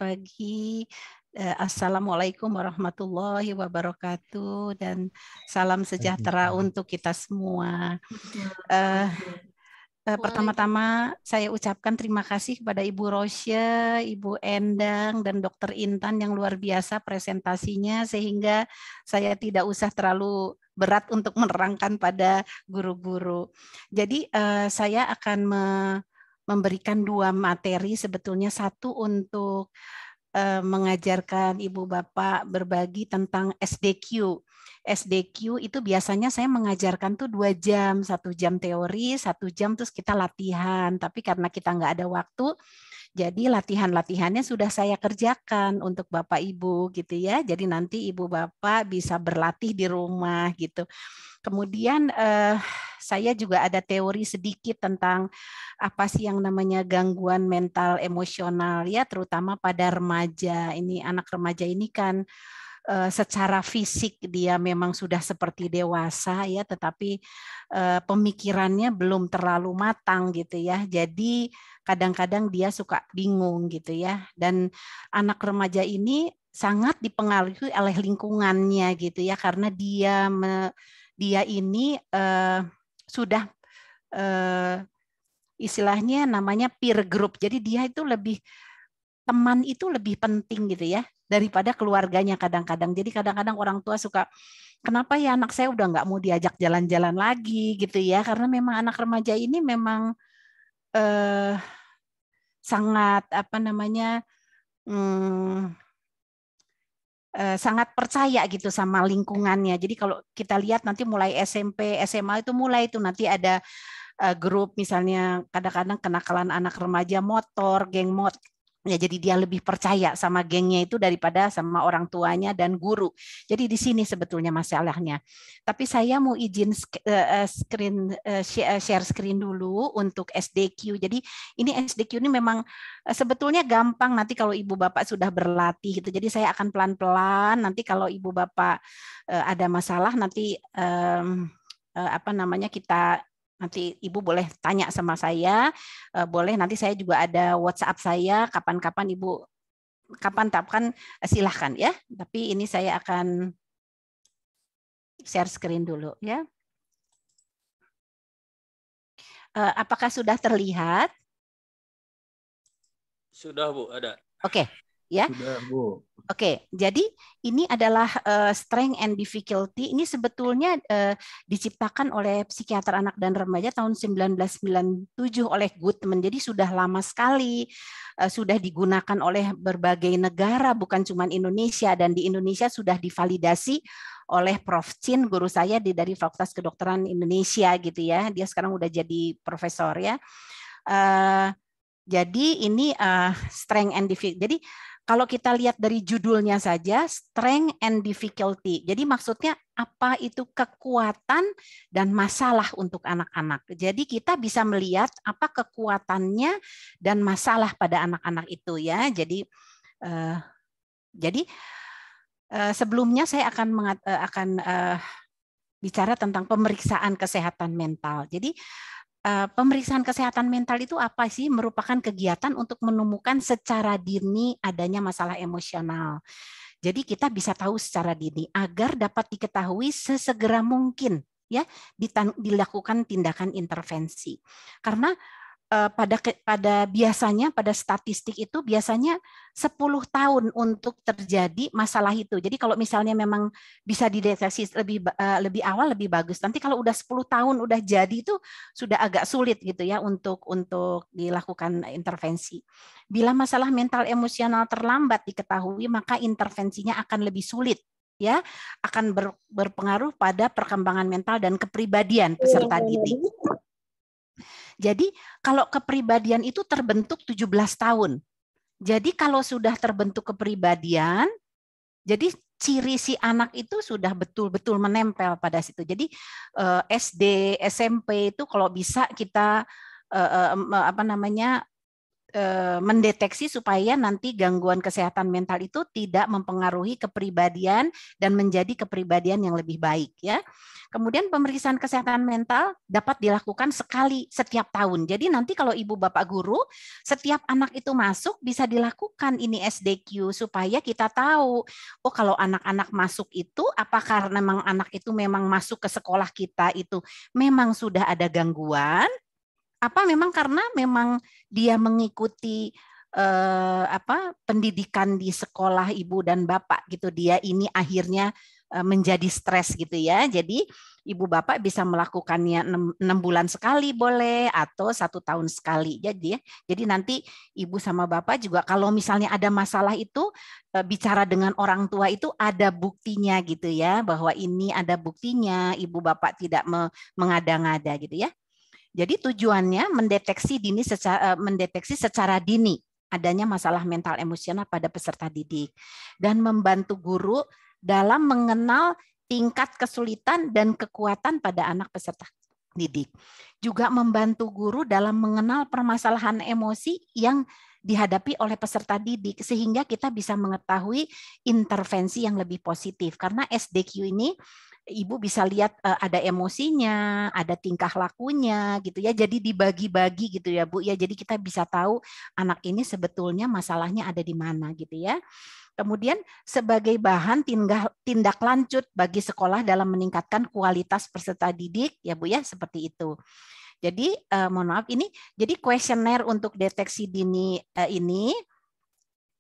pagi. Assalamualaikum warahmatullahi wabarakatuh dan salam sejahtera untuk kita semua. Pertama-tama saya ucapkan terima kasih kepada Ibu Rosya, Ibu Endang, dan Dr. Intan yang luar biasa presentasinya sehingga saya tidak usah terlalu berat untuk menerangkan pada guru-guru. Jadi saya akan memberikan dua materi, sebetulnya satu untuk mengajarkan Ibu Bapak berbagi tentang SDQ. SDQ itu biasanya saya mengajarkan tuh 2 jam, 1 jam teori, 1 jam terus kita latihan. Tapi karena kita nggak ada waktu, jadi latihan-latihannya sudah saya kerjakan untuk Bapak Ibu gitu ya. Jadi nanti Ibu Bapak bisa berlatih di rumah gitu. Kemudian saya juga ada teori sedikit tentang apa sih yang namanya gangguan mental emosional ya, terutama pada remaja. Ini anak remaja ini kan secara fisik dia memang sudah seperti dewasa ya, tetapi pemikirannya belum terlalu matang gitu ya. Jadi kadang-kadang dia suka bingung gitu ya. Dan anak remaja ini sangat dipengaruhi oleh lingkungannya gitu ya, karena dia ini sudah istilahnya namanya peer group. Jadi dia itu teman itu lebih penting gitu ya daripada keluarganya kadang-kadang. Jadi kadang-kadang orang tua suka, kenapa ya anak saya udah nggak mau diajak jalan-jalan lagi gitu ya, karena memang anak remaja ini memang sangat apa namanya sangat percaya gitu sama lingkungannya. Jadi kalau kita lihat nanti mulai SMP, SMA itu mulai itu nanti ada grup misalnya kadang-kadang kenakalan anak remaja motor, geng motor. Ya, jadi dia lebih percaya sama gengnya itu daripada sama orang tuanya dan guru. Jadi di sini sebetulnya masalahnya. Tapi saya mau izin share screen dulu untuk SDQ. Jadi ini SDQ ini memang sebetulnya gampang nanti kalau Ibu Bapak sudah berlatih gitu. Jadi saya akan pelan-pelan. Nanti kalau Ibu Bapak ada masalah nanti apa namanya nanti Ibu boleh tanya sama saya, boleh nanti saya juga ada WhatsApp saya, kapan-kapan Ibu, kapan silahkan ya. Tapi ini saya akan share screen dulu ya. Apakah sudah terlihat? Sudah Bu, ada. Oke, ya. Sudah Bu. Oke, jadi ini adalah strength and difficulty. Ini sebetulnya diciptakan oleh psikiater anak dan remaja tahun 1997 oleh Goodman. Jadi sudah lama sekali, sudah digunakan oleh berbagai negara, bukan cuma Indonesia. Dan di Indonesia sudah divalidasi oleh Prof. Chin, guru saya dari Fakultas Kedokteran Indonesia gitu ya. Dia sekarang udah jadi profesor ya. Jadi ini strength and difficulty. Jadi kalau kita lihat dari judulnya saja, strength and difficulty. Jadi maksudnya apa itu kekuatan dan masalah untuk anak-anak. Jadi kita bisa melihat apa kekuatannya dan masalah pada anak-anak itu ya. Jadi sebelumnya saya akan bicara tentang pemeriksaan kesehatan mental. Jadi pemeriksaan kesehatan mental itu apa sih? Merupakan kegiatan untuk menemukan secara dini adanya masalah emosional. Jadi kita bisa tahu secara dini agar dapat diketahui sesegera mungkin ya dilakukan tindakan intervensi. Karena biasanya pada statistik itu biasanya 10 tahun untuk terjadi masalah itu. Jadi kalau misalnya memang bisa dideteksi lebih awal lebih bagus. Nanti kalau udah 10 tahun udah jadi itu sudah agak sulit gitu ya untuk dilakukan intervensi. Bila masalah mental emosional terlambat diketahui, maka intervensinya akan lebih sulit ya, akan berpengaruh pada perkembangan mental dan kepribadian peserta didik. Jadi kalau kepribadian itu terbentuk 17 tahun. Jadi kalau sudah terbentuk kepribadian, jadi ciri si anak itu sudah betul-betul menempel pada situ. Jadi SD, SMP itu kalau bisa kita mendeteksi supaya nanti gangguan kesehatan mental itu tidak mempengaruhi kepribadian dan menjadi kepribadian yang lebih baik ya. Kemudian pemeriksaan kesehatan mental dapat dilakukan sekali setiap tahun. Jadi nanti kalau ibu bapak guru, setiap anak itu masuk bisa dilakukan ini SDQ supaya kita tahu, oh kalau anak-anak masuk itu apakah memang anak itu memang masuk ke sekolah kita itu memang sudah ada gangguan, apa memang karena memang dia mengikuti pendidikan di sekolah ibu dan bapak gitu, dia ini akhirnya menjadi stres gitu ya. Jadi ibu bapak bisa melakukannya 6 bulan sekali boleh atau 1 tahun sekali. Jadi nanti ibu sama bapak juga kalau misalnya ada masalah itu bicara dengan orang tua itu ada buktinya gitu ya, bahwa ini ada buktinya, ibu bapak tidak mengada-ngada gitu ya. Jadi tujuannya mendeteksi secara dini adanya masalah mental emosional pada peserta didik dan membantu guru dalam mengenal tingkat kesulitan dan kekuatan pada anak peserta didik. Juga membantu guru dalam mengenal permasalahan emosi yang dihadapi oleh peserta didik sehingga kita bisa mengetahui intervensi yang lebih positif, karena SDQ ini ibu bisa lihat ada emosinya, ada tingkah lakunya gitu ya. Jadi dibagi-bagi gitu ya, Bu ya. Jadi kita bisa tahu anak ini sebetulnya masalahnya ada di mana gitu ya. Kemudian sebagai bahan tindak lanjut bagi sekolah dalam meningkatkan kualitas peserta didik ya Bu ya, seperti itu. Jadi mohon maaf ini jadi kuesioner untuk deteksi dini ini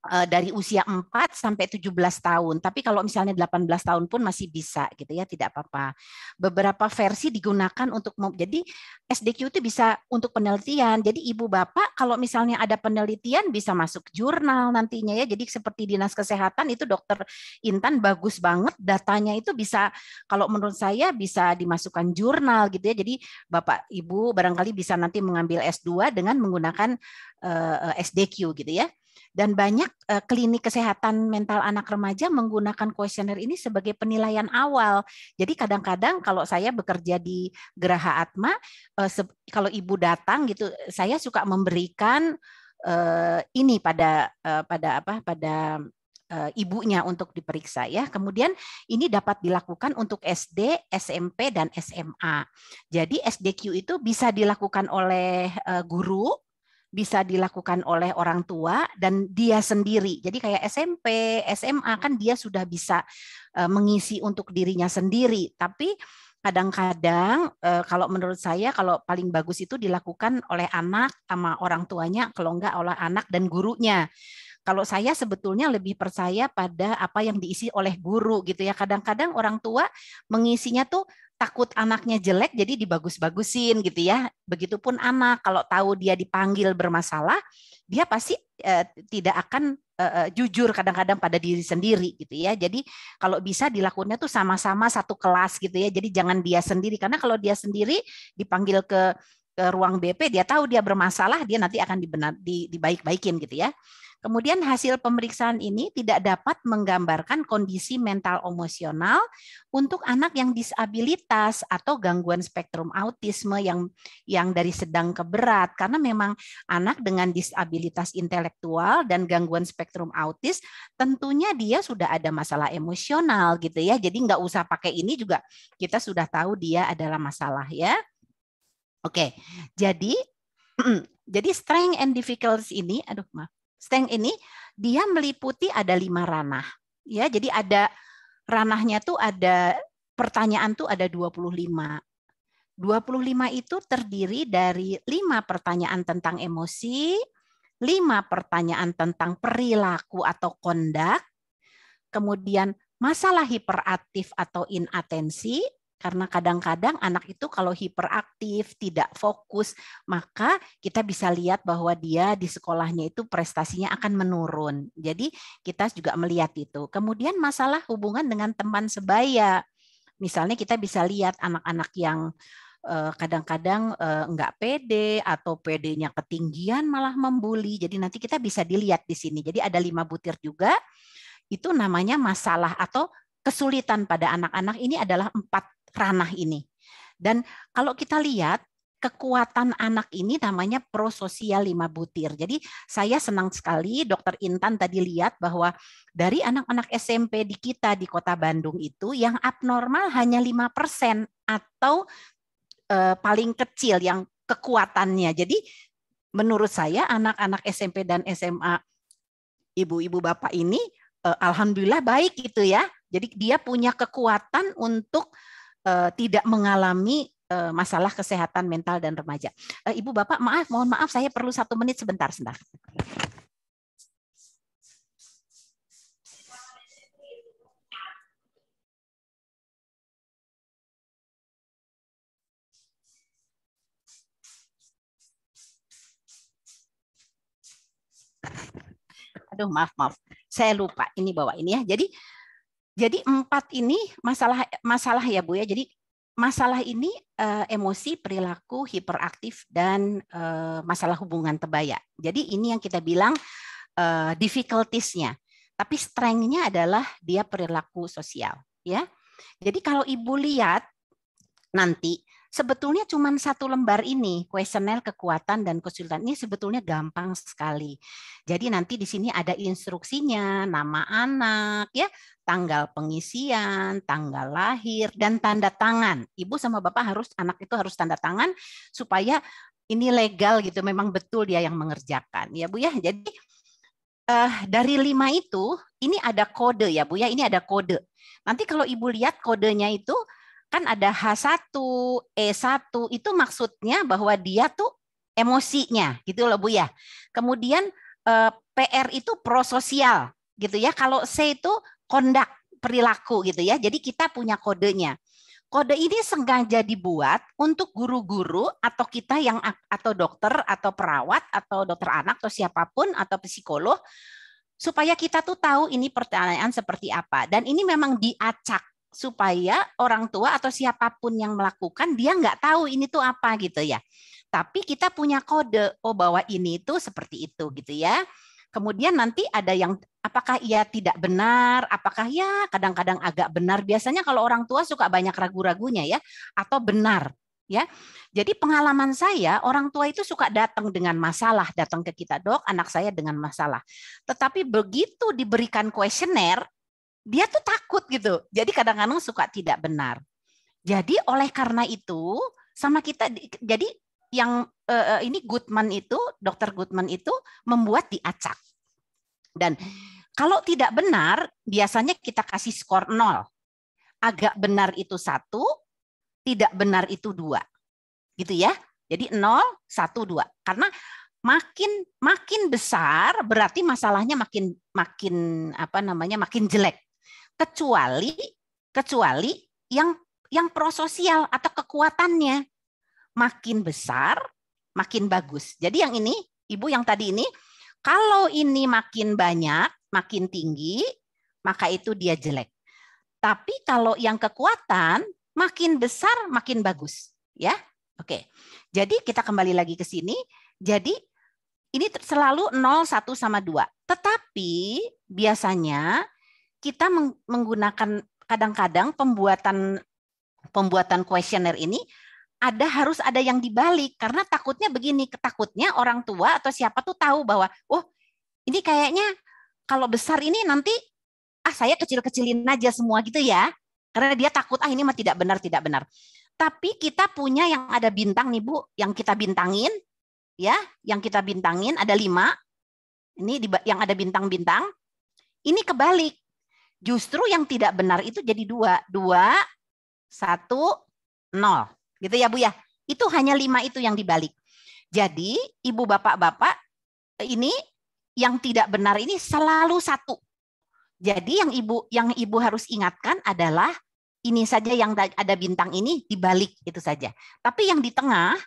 dari usia 4 sampai 17 tahun. Tapi kalau misalnya 18 tahun pun masih bisa gitu ya, tidak apa-apa. Beberapa versi digunakan untuk jadi SDQ itu bisa untuk penelitian. Jadi ibu bapak kalau misalnya ada penelitian bisa masuk jurnal nantinya ya. Jadi seperti Dinas Kesehatan itu Dokter Intan bagus banget datanya itu bisa, kalau menurut saya bisa dimasukkan jurnal gitu ya. Jadi Bapak Ibu barangkali bisa nanti mengambil S2 dengan menggunakan SDQ gitu ya. Dan banyak klinik kesehatan mental anak remaja menggunakan kuesioner ini sebagai penilaian awal. Jadi kadang-kadang kalau saya bekerja di Geraha Atma, kalau ibu datang gitu, saya suka memberikan ini pada ibunya untuk diperiksa ya. Kemudian ini dapat dilakukan untuk SD, SMP dan SMA. Jadi SDQ itu bisa dilakukan oleh guru, bisa dilakukan oleh orang tua dan dia sendiri. Jadi kayak SMP, SMA kan dia sudah bisa mengisi untuk dirinya sendiri. Tapi kadang-kadang kalau menurut saya kalau paling bagus itu dilakukan oleh anak sama orang tuanya, kalau enggak oleh anak dan gurunya. Kalau saya sebetulnya lebih percaya pada apa yang diisi oleh guru gitu ya. Kadang-kadang orang tua mengisinya tuh takut anaknya jelek jadi dibagus-bagusin gitu ya. Begitupun anak kalau tahu dia dipanggil bermasalah, dia pasti tidak akan jujur kadang-kadang pada diri sendiri gitu ya. Jadi kalau bisa dilakukannya tuh sama-sama satu kelas gitu ya. Jadi jangan dia sendiri, karena kalau dia sendiri dipanggil ke ruang BP, dia tahu dia bermasalah, dia nanti akan dibaik-baikin gitu ya. Kemudian hasil pemeriksaan ini tidak dapat menggambarkan kondisi mental emosional untuk anak yang disabilitas atau gangguan spektrum autisme yang dari sedang ke berat, karena memang anak dengan disabilitas intelektual dan gangguan spektrum autis tentunya dia sudah ada masalah emosional gitu ya. Jadi nggak usah pakai ini juga kita sudah tahu dia adalah masalah ya. Oke, jadi strength and difficulties ini, strength ini dia meliputi ada 5 ranah. Ya, jadi ada ranahnya tuh ada pertanyaan tuh ada 25. 25 itu terdiri dari 5 pertanyaan tentang emosi, 5 pertanyaan tentang perilaku atau kondak, kemudian masalah hiperaktif atau inatensi, karena kadang-kadang anak itu kalau hiperaktif, tidak fokus, maka kita bisa lihat bahwa dia di sekolahnya itu prestasinya akan menurun. Jadi kita juga melihat itu. Kemudian masalah hubungan dengan teman sebaya. Misalnya kita bisa lihat anak-anak yang kadang-kadang nggak pede atau pedenya ketinggian malah membuli. Jadi nanti kita bisa dilihat di sini. Jadi ada 5 butir juga. Itu namanya masalah atau kesulitan pada anak-anak ini adalah 4 ranah ini. Dan kalau kita lihat kekuatan anak ini namanya prososial 5 butir. Jadi saya senang sekali Dokter Intan tadi lihat bahwa dari anak-anak SMP di kita di Kota Bandung itu yang abnormal hanya 5% atau paling kecil yang kekuatannya. Jadi menurut saya anak-anak SMP dan SMA ibu-ibu bapak ini alhamdulillah baik gitu ya. Jadi dia punya kekuatan untuk tidak mengalami masalah kesehatan mental dan remaja. Ibu bapak mohon maaf saya perlu 1 menit sebentar. Aduh maaf saya lupa ini bawa ini ya. Jadi 4 ini masalah ya Bu ya. Jadi masalah ini emosi, perilaku, hiperaktif, dan masalah hubungan tebaya. Jadi ini yang kita bilang difficulties-nya. Tapi strength-nya adalah dia perilaku sosial. Ya. Jadi kalau Ibu lihat nanti, sebetulnya cuma 1 lembar ini, kuesioner kekuatan dan kesulitan ini sebetulnya gampang sekali. Jadi nanti di sini ada instruksinya, nama anak, ya, tanggal pengisian, tanggal lahir, dan tanda tangan. Ibu sama Bapak anak itu harus tanda tangan supaya ini legal gitu, memang betul dia yang mengerjakan, ya Bu ya. Jadi dari 5 itu, ini ada kode ya Bu ya, ini ada kode. Nanti kalau Ibu lihat kodenya itu, kan ada H1, E1, itu maksudnya bahwa dia tuh emosinya, gitu loh Bu ya. Kemudian PR itu prososial, gitu ya. Kalau C itu kondak, perilaku, gitu ya. Jadi kita punya kodenya. Kode ini sengaja dibuat untuk guru-guru atau kita yang atau dokter atau perawat atau dokter anak atau siapapun atau psikolog supaya kita tuh tahu ini pertanyaan seperti apa. Dan ini memang diacak supaya orang tua atau siapapun yang melakukan dia nggak tahu ini tuh apa gitu ya. Tapi kita punya kode, oh bahwa ini tuh seperti itu gitu ya. Kemudian nanti ada yang apakah ia tidak benar, apakah ya kadang-kadang agak benar. Biasanya kalau orang tua suka banyak ragu-ragunya ya, atau benar ya. Jadi pengalaman saya orang tua itu suka datang dengan masalah, datang ke kita, Dok, anak saya dengan masalah. Tetapi begitu diberikan kuesioner dia tuh takut gitu. Jadi kadang-kadang suka tidak benar. Jadi oleh karena itu sama kita jadi yang ini Goodman itu, Dokter Goodman itu membuat diacak. Dan kalau tidak benar biasanya kita kasih skor 0. Agak benar itu 1, tidak benar itu 2. Gitu ya. Jadi 0, 1, 2. Karena makin besar berarti masalahnya makin makin jelek. Kecuali yang prososial atau kekuatannya makin besar makin bagus. Jadi yang ini Ibu yang tadi ini kalau ini makin banyak makin tinggi maka itu dia jelek. Tapi kalau yang kekuatan makin besar makin bagus ya. Oke. Jadi kita kembali lagi ke sini. Jadi ini selalu 0, 1 sama 2. Tetapi biasanya kita menggunakan kadang-kadang pembuatan kuesioner ini harus ada yang dibalik karena takutnya orang tua atau siapa tuh tahu bahwa oh ini kayaknya kalau besar ini nanti saya kecil-kecilin aja semua gitu ya karena dia takut ini mah tidak benar. Tapi kita punya yang ada bintang nih Bu, yang kita bintangin ya, yang kita bintangin ada 5. Ini yang ada bintang-bintang. Ini kebalik. Justru yang tidak benar itu jadi 2. 2, 1, 0. Gitu ya Bu ya. Itu hanya 5 itu yang dibalik. Jadi Ibu Bapak-Bapak ini yang tidak benar ini selalu 1. Jadi yang Ibu harus ingatkan adalah ini saja yang ada bintang ini dibalik itu saja. Tapi yang di tengah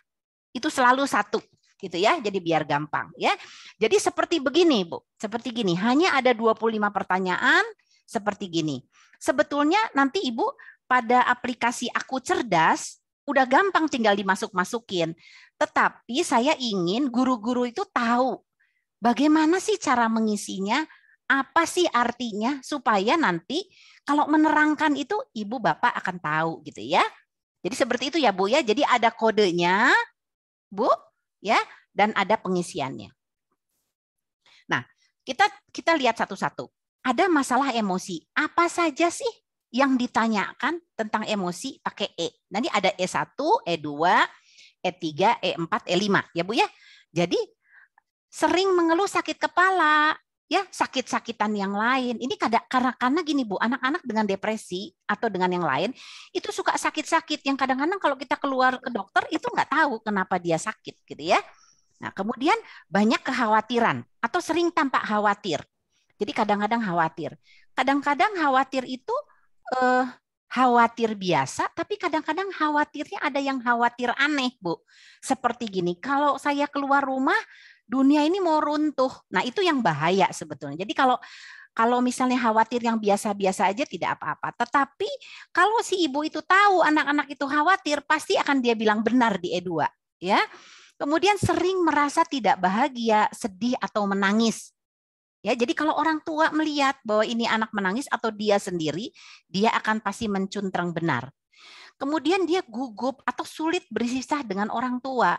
itu selalu 1. Gitu ya. Jadi biar gampang ya. Jadi seperti begini Bu. Seperti gini. Hanya ada 25 pertanyaan. Seperti gini. Sebetulnya nanti Ibu pada aplikasi Aku Cerdas udah gampang tinggal dimasuk-masukin. Tetapi saya ingin guru-guru itu tahu bagaimana sih cara mengisinya, apa sih artinya supaya nanti kalau menerangkan itu Ibu Bapak akan tahu gitu ya. Jadi seperti itu ya Bu ya. Jadi ada kodenya, Bu, ya, dan ada pengisiannya. Nah, kita lihat satu-satu. Ada masalah emosi. Apa saja sih yang ditanyakan tentang emosi pakai E? Nanti ada E1, E2, E3, E4, E5, ya Bu ya. Jadi sering mengeluh sakit kepala, ya, sakit-sakitan yang lain. Ini karena gini Bu, anak-anak dengan depresi atau dengan yang lain itu suka sakit-sakit yang kadang-kadang kalau kita keluar ke dokter itu nggak tahu kenapa dia sakit gitu ya. Nah, kemudian banyak kekhawatiran atau sering tampak khawatir. Jadi kadang-kadang khawatir. Kadang-kadang khawatir itu khawatir biasa, tapi kadang-kadang khawatirnya ada yang khawatir aneh, Bu. Seperti gini, kalau saya keluar rumah, dunia ini mau runtuh. Nah, itu yang bahaya sebetulnya. Jadi kalau misalnya khawatir yang biasa-biasa aja tidak apa-apa. Tetapi kalau si ibu itu tahu anak-anak itu khawatir, pasti akan dia bilang benar di E2. Ya. Kemudian sering merasa tidak bahagia, sedih, atau menangis. Ya, jadi kalau orang tua melihat bahwa ini anak menangis atau dia sendiri, dia akan pasti mencuntrang benar. Kemudian dia gugup atau sulit berpisah dengan orang tua,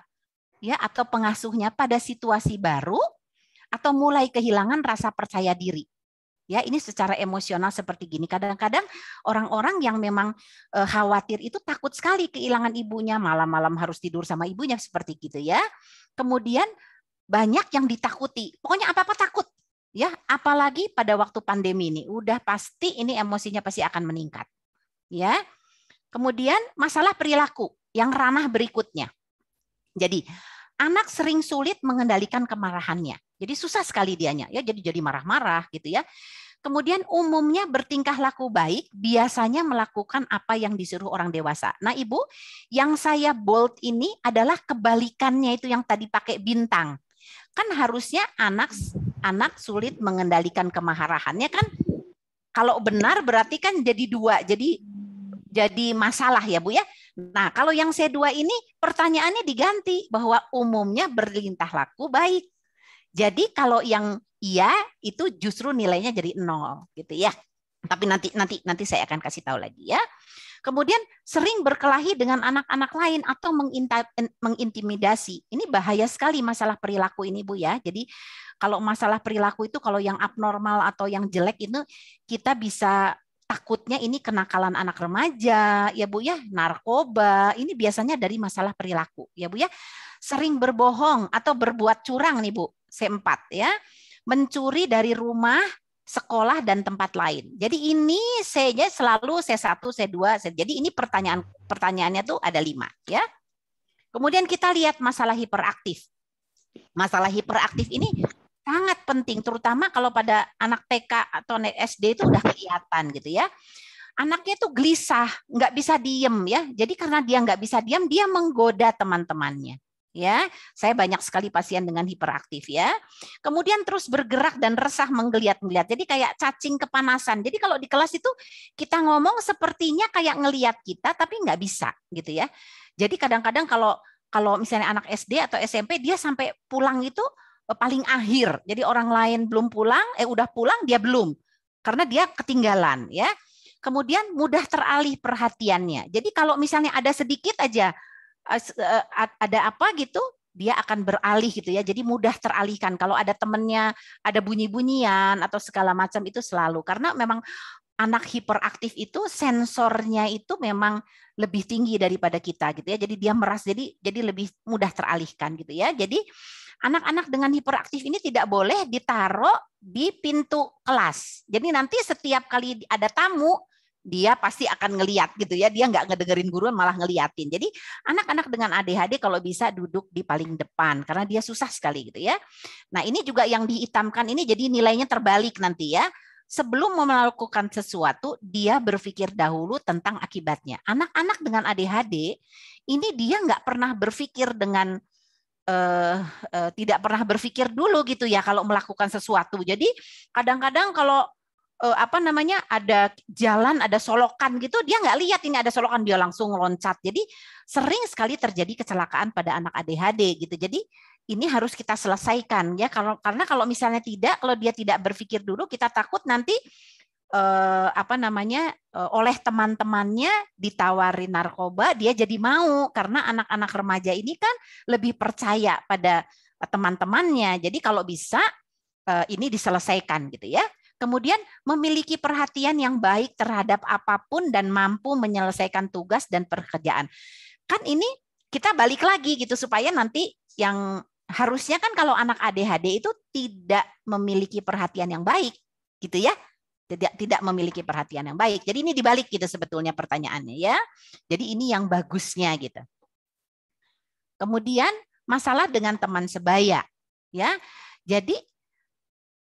ya, atau pengasuhnya pada situasi baru, atau mulai kehilangan rasa percaya diri. Ya, ini secara emosional seperti gini. Kadang-kadang orang-orang yang memang khawatir itu takut sekali kehilangan ibunya, malam-malam harus tidur sama ibunya seperti gitu ya. Kemudian banyak yang ditakuti. Pokoknya apa-apa takut. Ya, apalagi pada waktu pandemi ini, udah pasti ini emosinya pasti akan meningkat. Ya. Kemudian masalah perilaku yang ranah berikutnya. Jadi, anak sering sulit mengendalikan kemarahannya. Jadi susah sekali dianya, ya, jadi marah-marah gitu ya. Kemudian umumnya bertingkah laku baik, biasanya melakukan apa yang disuruh orang dewasa. Nah, Ibu, yang saya bold ini adalah kebalikannya itu yang tadi pakai bintang. Kan harusnya anak sulit mengendalikan kemarahannya kan. Kalau benar berarti kan jadi dua, jadi masalah ya Bu ya. Nah, kalau yang C2 ini pertanyaannya diganti bahwa umumnya berlintah laku baik. Jadi kalau yang iya itu justru nilainya jadi 0 gitu ya. Tapi nanti saya akan kasih tahu lagi ya. Kemudian sering berkelahi dengan anak-anak lain atau mengintimidasi. Ini bahaya sekali masalah perilaku ini Bu ya. Jadi kalau masalah perilaku itu kalau yang abnormal atau yang jelek itu kita bisa takutnya ini kenakalan anak remaja, ya Bu ya, narkoba, ini biasanya dari masalah perilaku, ya Bu ya. Sering berbohong atau berbuat curang nih Bu, C4 ya. Mencuri dari rumah, sekolah, dan tempat lain. Jadi ini C-nya selalu C1, C2, jadi ini pertanyaannya tuh ada 5 ya. Kemudian kita lihat masalah hiperaktif. Masalah hiperaktif ini sangat penting, terutama kalau pada anak TK atau SD itu udah kelihatan gitu ya. Anaknya tuh gelisah, nggak bisa diem ya. Jadi karena dia nggak bisa diem, dia menggoda teman-temannya. Ya, saya banyak sekali pasien dengan hiperaktif ya. Kemudian terus bergerak dan resah menggeliat-ngeliat. Jadi kayak cacing kepanasan. Jadi kalau di kelas itu kita ngomong sepertinya kayak ngeliat kita, tapi nggak bisa gitu ya. Jadi kadang-kadang kalau misalnya anak SD atau SMP dia sampai pulang itu paling akhir. Jadi orang lain belum pulang, udah pulang dia belum. Karena dia ketinggalan ya. Kemudian mudah teralih perhatiannya. Jadi kalau misalnya ada sedikit aja ada apa gitu, dia akan beralih gitu ya. Jadi mudah teralihkan. Kalau ada temennya, ada bunyi-bunyian atau segala macam itu selalu. Karena memang anak hiperaktif itu sensornya itu memang lebih tinggi daripada kita gitu ya. Jadi dia merasa jadi lebih mudah teralihkan gitu ya. Jadi anak-anak dengan hiperaktif ini tidak boleh ditaruh di pintu kelas. Jadi nanti setiap kali ada tamu dia pasti akan ngeliat gitu ya, dia nggak ngedengerin guru malah ngeliatin. Jadi anak-anak dengan ADHD kalau bisa duduk di paling depan karena dia susah sekali gitu ya. Nah ini juga yang dihitamkan ini jadi nilainya terbalik nanti ya. Sebelum melakukan sesuatu dia berpikir dahulu tentang akibatnya. Anak-anak dengan ADHD ini dia nggak pernah berpikir dengan tidak pernah berpikir dulu gitu ya kalau melakukan sesuatu. Jadi kadang-kadang kalau ada jalan, ada solokan gitu, dia nggak lihat ini ada solokan, dia langsung loncat. Jadi sering sekali terjadi kecelakaan pada anak ADHD gitu. Jadi ini harus kita selesaikan ya. Karena kalau misalnya kalau dia tidak berpikir dulu, kita takut nanti oleh teman-temannya ditawarin narkoba, dia jadi mau karena anak-anak remaja ini kan lebih percaya pada teman-temannya. Jadi kalau bisa ini diselesaikan gitu ya. Kemudian memiliki perhatian yang baik terhadap apapun dan mampu menyelesaikan tugas dan pekerjaan. Kan ini kita balik lagi gitu supaya nanti yang harusnya kan kalau anak ADHD itu tidak memiliki perhatian yang baik gitu ya. Tidak memiliki perhatian yang baik. Jadi ini dibalik gitu sebetulnya pertanyaannya ya. Jadi ini yang bagusnya gitu. Kemudian masalah dengan teman sebaya ya. Jadi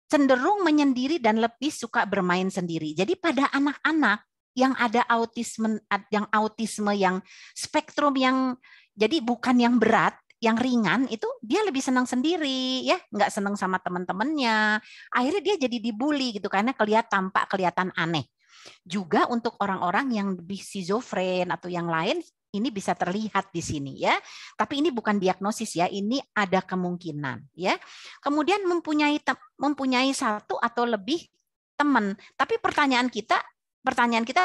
cenderung menyendiri dan lebih suka bermain sendiri. Jadi pada anak-anak yang ada autisme yang spektrum yang jadi bukan yang berat, yang ringan itu dia lebih senang sendiri ya, nggak senang sama teman-temannya. Akhirnya dia jadi dibully gitu karena kelihatan aneh. Juga untuk orang-orang yang lebih skizofren atau yang lain ini bisa terlihat di sini ya. Tapi ini bukan diagnosis ya, ini ada kemungkinan ya. Kemudian mempunyai satu atau lebih teman. Tapi pertanyaan kita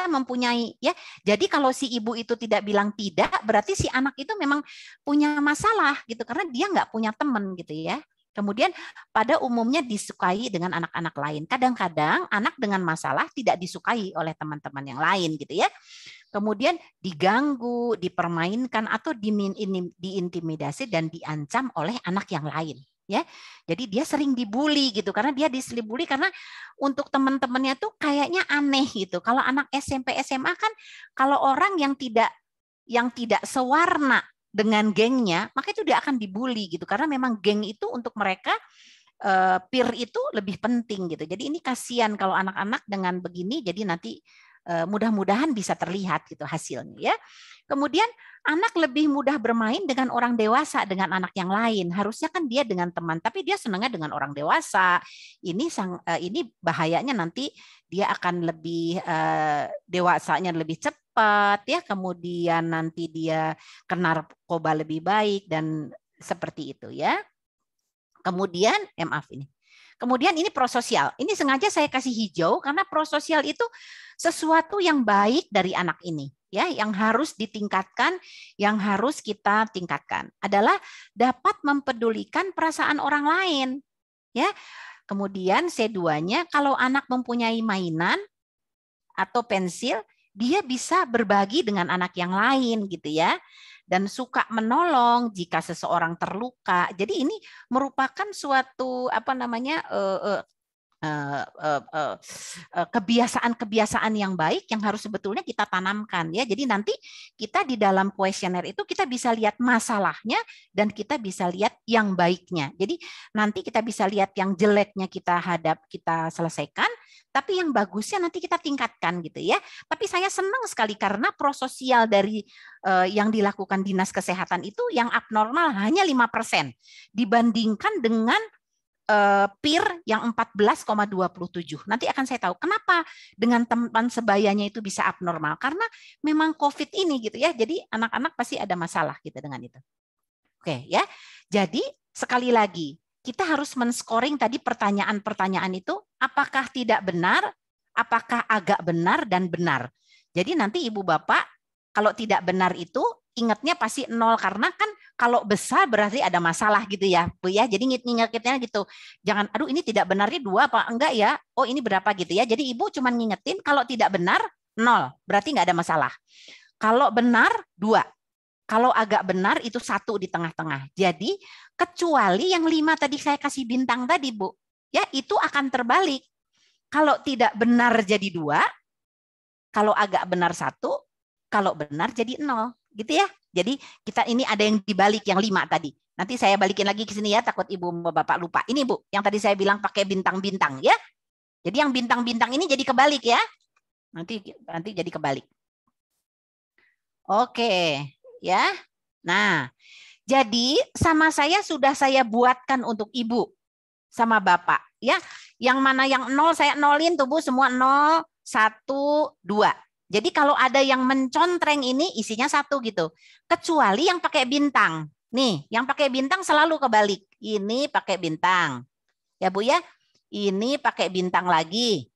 mempunyai ya. Jadi kalau si ibu itu tidak bilang tidak, berarti si anak itu memang punya masalah gitu karena dia nggak punya teman gitu ya. Kemudian pada umumnya disukai dengan anak-anak lain. Kadang-kadang anak dengan masalah tidak disukai oleh teman-teman yang lain gitu ya. Kemudian diganggu, dipermainkan atau diintimidasi dan diancam oleh anak yang lain. Ya, jadi dia sering dibully gitu karena dia diselibuli karena untuk teman-temannya tuh kayaknya aneh gitu. Kalau anak SMP SMA kan kalau orang yang tidak sewarna dengan gengnya, maka itu dia akan dibully gitu karena memang geng itu untuk mereka peer itu lebih penting gitu. Jadi ini kasihan kalau anak-anak dengan begini jadi nanti mudah-mudahan bisa terlihat gitu hasilnya ya. Kemudian anak lebih mudah bermain dengan orang dewasa dengan anak yang lain. Harusnya kan dia dengan teman, tapi dia senangnya dengan orang dewasa. Ini bahayanya nanti dia akan lebih dewasanya lebih cepat ya. Kemudian nanti dia kena narkoba lebih baik dan seperti itu ya. Kemudian Kemudian ini prososial. Ini sengaja saya kasih hijau karena prososial itu sesuatu yang baik dari anak ini, ya, yang harus ditingkatkan, yang harus kita tingkatkan adalah dapat mempedulikan perasaan orang lain, ya. Kemudian C2-nya kalau anak mempunyai mainan atau pensil, dia bisa berbagi dengan anak yang lain gitu ya. Dan suka menolong jika seseorang terluka. Jadi ini merupakan suatu kebiasaan-kebiasaan yang baik yang harus sebetulnya kita tanamkan ya. Jadi nanti kita di dalam kuesioner itu kita bisa lihat masalahnya dan kita bisa lihat yang baiknya. Jadi nanti kita bisa lihat yang jeleknya kita selesaikan, tapi yang bagusnya nanti kita tingkatkan gitu ya. Tapi saya senang sekali karena prososial dari yang dilakukan Dinas Kesehatan itu yang abnormal hanya 5% dibandingkan dengan peer yang 14,27. Nanti akan saya tahu kenapa dengan teman sebayanya itu bisa abnormal. Karena memang COVID ini gitu ya. Jadi anak-anak pasti ada masalah gitu dengan itu. Oke ya. Jadi sekali lagi kita harus men-scoring tadi pertanyaan-pertanyaan itu apakah tidak benar, apakah agak benar dan benar. Jadi nanti ibu bapak kalau tidak benar itu ingatnya pasti 0 karena kan kalau besar berarti ada masalah gitu ya Bu ya. Jadi ngingetnya gitu. Jangan aduh ini tidak benarnya 2 apa enggak ya? Oh ini berapa gitu ya. Jadi ibu cuma ngingetin kalau tidak benar 0, berarti enggak ada masalah. Kalau benar 2. Kalau agak benar itu 1 di tengah-tengah. Jadi kecuali yang 5 tadi saya kasih bintang tadi Bu. Ya itu akan terbalik. Kalau tidak benar jadi 2, kalau agak benar 1, kalau benar jadi 0. Gitu ya. Jadi kita ini ada yang dibalik yang 5 tadi. Nanti saya balikin lagi ke sini ya, takut ibu bapak lupa. Ini Bu, yang tadi saya bilang pakai bintang-bintang ya. Jadi yang bintang-bintang ini jadi kebalik ya. Nanti jadi kebalik. Oke, ya. Nah, jadi sama saya sudah saya buatkan untuk ibu sama bapak ya. Yang mana yang 0 saya nolin tuh Bu, semua 0, 1, 2. Jadi kalau ada yang mencontreng ini isinya 1 gitu. Kecuali yang pakai bintang. Nih, yang pakai bintang selalu kebalik. Ini pakai bintang. Ya Bu ya. Ini pakai bintang lagi.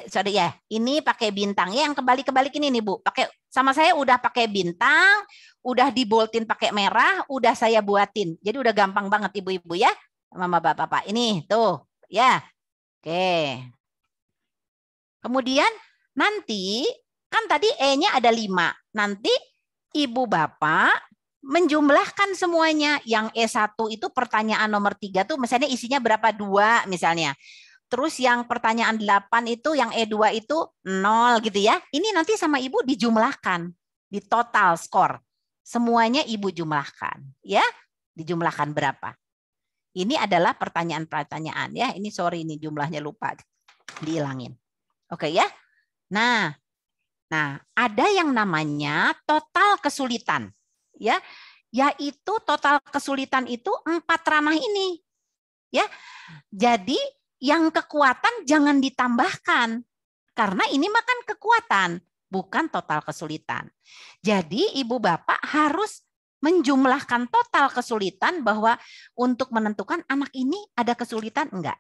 Sorry ya, ini pakai bintang ya, yang kebalik-kebalik ini nih Bu. Pakai sama saya udah pakai bintang, udah diboltin pakai merah, udah saya buatin. Jadi udah gampang banget Ibu-ibu ya, Mama Bapak-bapak. Ini tuh, ya. Oke. Kemudian nanti kan tadi E-nya ada 5. Nanti Ibu Bapak menjumlahkan semuanya. Yang E1 itu pertanyaan nomor 3 tuh misalnya isinya berapa? 2 misalnya. Terus yang pertanyaan 8 itu, yang E2 itu 0 gitu ya. Ini nanti sama Ibu dijumlahkan. Di total skor. Semuanya Ibu jumlahkan. Ya, dijumlahkan berapa. Ini adalah pertanyaan-pertanyaan ya. Ini sorry ini jumlahnya lupa. Dihilangin. Oke ya. Nah, ada yang namanya total kesulitan. Ya, yaitu total kesulitan itu 4 ranah ini. Ya. Jadi yang kekuatan jangan ditambahkan. Karena ini makan kekuatan, bukan total kesulitan. Jadi Ibu Bapak harus menjumlahkan total kesulitan bahwa untuk menentukan anak ini ada kesulitan enggak.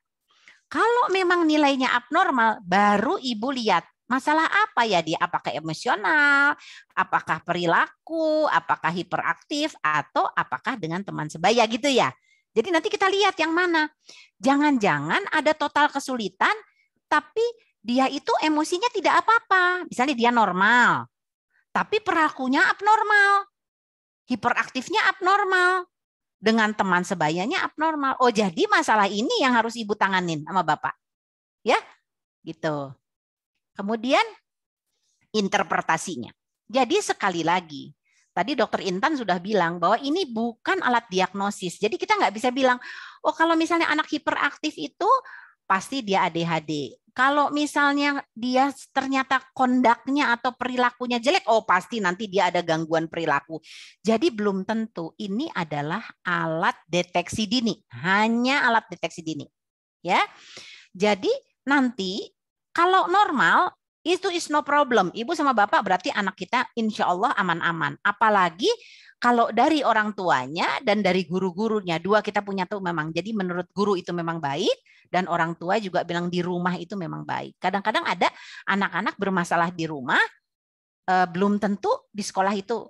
Kalau memang nilainya abnormal, baru Ibu lihat masalah apa ya dia, apakah emosional, apakah perilaku, apakah hiperaktif, atau apakah dengan teman sebaya gitu ya. Jadi nanti kita lihat yang mana. Jangan-jangan ada total kesulitan, tapi dia itu emosinya tidak apa-apa. Misalnya dia normal, tapi perilakunya abnormal. Hiperaktifnya abnormal. Dengan teman sebayanya abnormal. Oh, jadi masalah ini yang harus Ibu tanganin sama Bapak. Ya, gitu. Kemudian interpretasinya. Jadi sekali lagi, tadi Dokter Intan sudah bilang bahwa ini bukan alat diagnosis. Jadi kita nggak bisa bilang, oh kalau misalnya anak hiperaktif itu pasti dia ADHD. Kalau misalnya dia ternyata kondaknya atau perilakunya jelek, oh pasti nanti dia ada gangguan perilaku. Jadi belum tentu. Ini adalah alat deteksi dini. Hanya alat deteksi dini. Ya. Jadi nanti kalau normal, itu is no problem. Ibu sama Bapak berarti anak kita insya Allah aman-aman. Apalagi kalau dari orang tuanya dan dari guru-gurunya. 2 kita punya tuh memang. Jadi menurut guru itu memang baik. Dan orang tua juga bilang di rumah itu memang baik. Kadang-kadang ada anak-anak bermasalah di rumah. Belum tentu di sekolah itu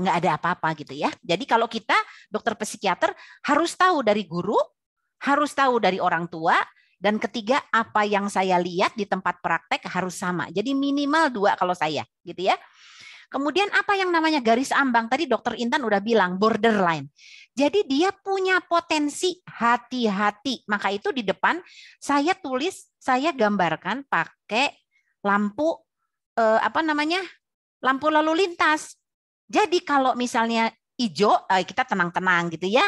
nggak ada apa-apa gitu ya. Jadi kalau kita dokter psikiater harus tahu dari guru. Harus tahu dari orang tua. Dan ketiga, apa yang saya lihat di tempat praktek harus sama. Jadi minimal 2 kalau saya, gitu ya. Kemudian apa yang namanya garis ambang? Tadi Dokter Intan udah bilang borderline. Jadi dia punya potensi hati-hati. Maka itu di depan saya tulis, saya gambarkan pakai lampu lampu lalu lintas. Jadi kalau misalnya hijau, kita tenang-tenang gitu ya.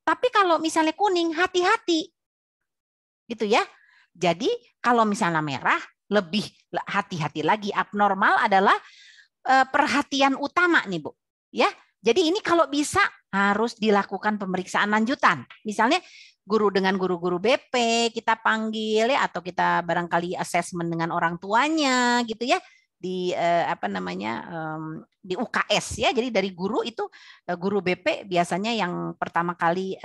Tapi kalau misalnya kuning, hati-hati. Gitu ya. Jadi kalau misalnya merah lebih hati-hati lagi. Abnormal adalah perhatian utama nih Bu. Ya. Jadi ini kalau bisa harus dilakukan pemeriksaan lanjutan. Misalnya guru dengan guru-guru BP kita panggil ya, atau kita barangkali asesmen dengan orang tuanya gitu ya. Di di UKS ya. Jadi dari guru itu guru BP biasanya yang pertama kali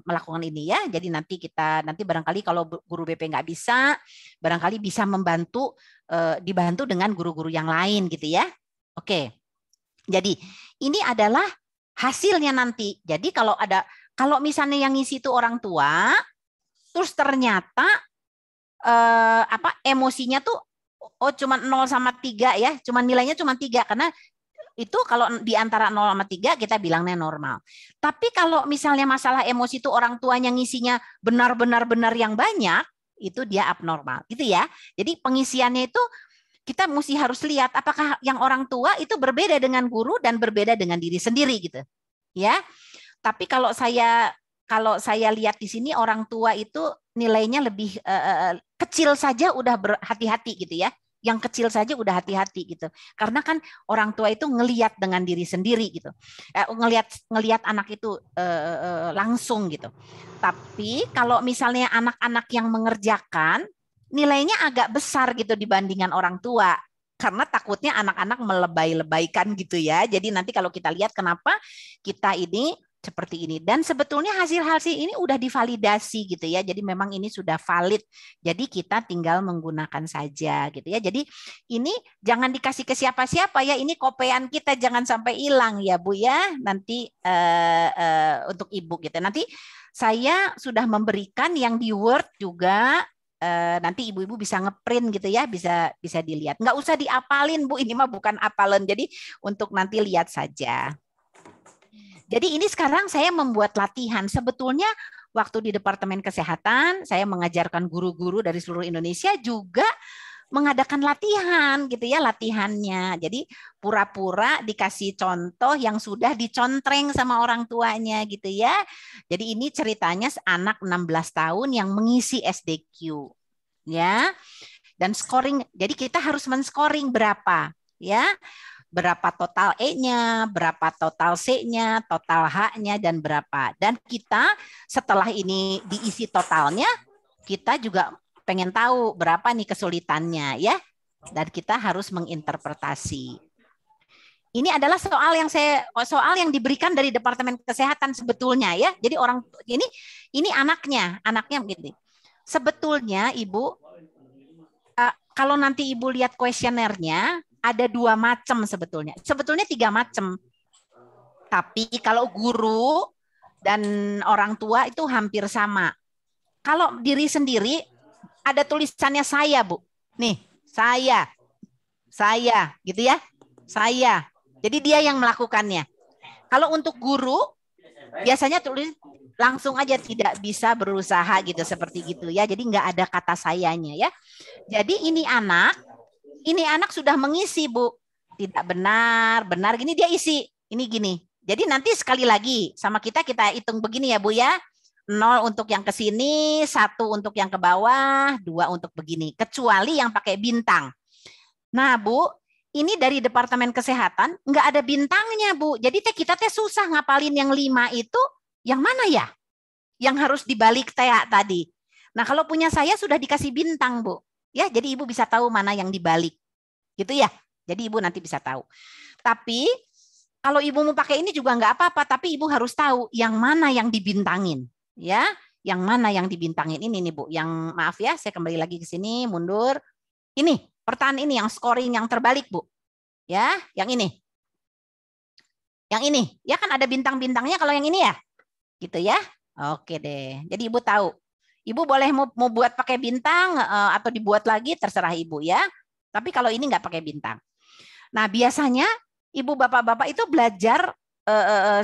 melakukan ini ya. Jadi nanti barangkali kalau guru BP nggak bisa, barangkali bisa dibantu dengan guru-guru yang lain gitu ya. Oke. Jadi ini adalah hasilnya nanti. Jadi kalau misalnya yang ngisi itu orang tua, terus ternyata emosinya tuh cuma 0 sama 3 ya, cuma nilainya cuma 3 karena itu kalau di antara 0 sama 3 kita bilangnya normal. Tapi kalau misalnya masalah emosi itu orang tuanya ngisinya benar-benar yang banyak, itu dia abnormal. Gitu ya. Jadi pengisiannya itu kita mesti harus lihat apakah yang orang tua itu berbeda dengan guru dan berbeda dengan diri sendiri gitu. Ya. Tapi kalau saya lihat di sini orang tua itu nilainya lebih kecil saja udah berhati-hati gitu ya. Yang kecil saja udah hati-hati gitu. Karena kan orang tua itu ngelihat dengan diri sendiri gitu. Ngelihat anak itu langsung gitu. Tapi kalau misalnya anak-anak yang mengerjakan nilainya agak besar gitu dibandingkan orang tua. Karena takutnya anak-anak melebay-lebaykan gitu ya. Jadi nanti kalau kita lihat kenapa kita ini seperti ini. Dan sebetulnya hasil-hasil ini udah divalidasi gitu ya. Jadi memang ini sudah valid. Jadi kita tinggal menggunakan saja gitu ya. Jadi ini jangan dikasih ke siapa-siapa ya. Ini kopean kita jangan sampai hilang ya Bu ya. Nanti untuk Ibu gitu. Nanti saya sudah memberikan yang di Word juga. Nanti ibu-ibu bisa ngeprint gitu ya, bisa dilihat. Nggak usah diapalin Bu, ini mah bukan apalan. Jadi untuk nanti lihat saja. Jadi ini sekarang saya membuat latihan. Sebetulnya waktu di Departemen Kesehatan, saya mengajarkan guru-guru dari seluruh Indonesia juga mengadakan latihan gitu ya, latihannya. Jadi pura-pura dikasih contoh yang sudah dicontreng sama orang tuanya gitu ya. Jadi ini ceritanya anak 16 tahun yang mengisi SDQ ya. Dan scoring, jadi kita harus men-scoring berapa ya. Berapa total E-nya, berapa total C-nya, total H-nya, dan berapa. Dan kita setelah ini diisi totalnya, kita juga pengen tahu berapa nih kesulitannya ya. Dan kita harus menginterpretasi. Ini adalah soal yang diberikan dari Departemen Kesehatan sebetulnya ya. Jadi orang ini anaknya begini. Sebetulnya Ibu kalau nanti Ibu lihat kuesionernya ada 2 macam sebetulnya. Sebetulnya 3 macam. Tapi kalau guru dan orang tua itu hampir sama. Kalau diri sendiri ada tulisannya saya, Bu. Nih, saya gitu ya. Saya. Jadi dia yang melakukannya. Kalau untuk guru biasanya tulis langsung aja tidak bisa berusaha gitu seperti gitu ya. Jadi nggak ada kata sayanya ya. Jadi ini anak sudah mengisi Bu. Tidak benar gini dia isi. Ini gini. Jadi nanti sekali lagi sama kita hitung begini ya Bu ya. 0 untuk yang ke sini, 1 untuk yang ke bawah, 2 untuk begini. Kecuali yang pakai bintang. Nah Bu, ini dari Departemen Kesehatan nggak ada bintangnya Bu. Jadi kita susah ngapalin yang 5 itu yang mana ya? Yang harus dibalik tadi. Nah kalau punya saya sudah dikasih bintang Bu. Ya, jadi Ibu bisa tahu mana yang dibalik. Gitu ya. Jadi Ibu nanti bisa tahu. Tapi kalau Ibu mau pakai ini juga nggak apa-apa. Tapi Ibu harus tahu yang mana yang dibintangin. Ya, yang mana yang dibintangin ini nih Bu. Yang maaf ya, saya kembali lagi ke sini, mundur. Ini, pertanyaan ini yang scoring yang terbalik Bu. Ya, yang ini. Yang ini, ya kan ada bintang-bintangnya kalau yang ini ya. Gitu ya. Oke deh. Jadi Ibu tahu. Ibu boleh mau buat pakai bintang atau dibuat lagi terserah Ibu ya. Tapi kalau ini nggak pakai bintang. Nah, biasanya Ibu bapak-bapak itu belajar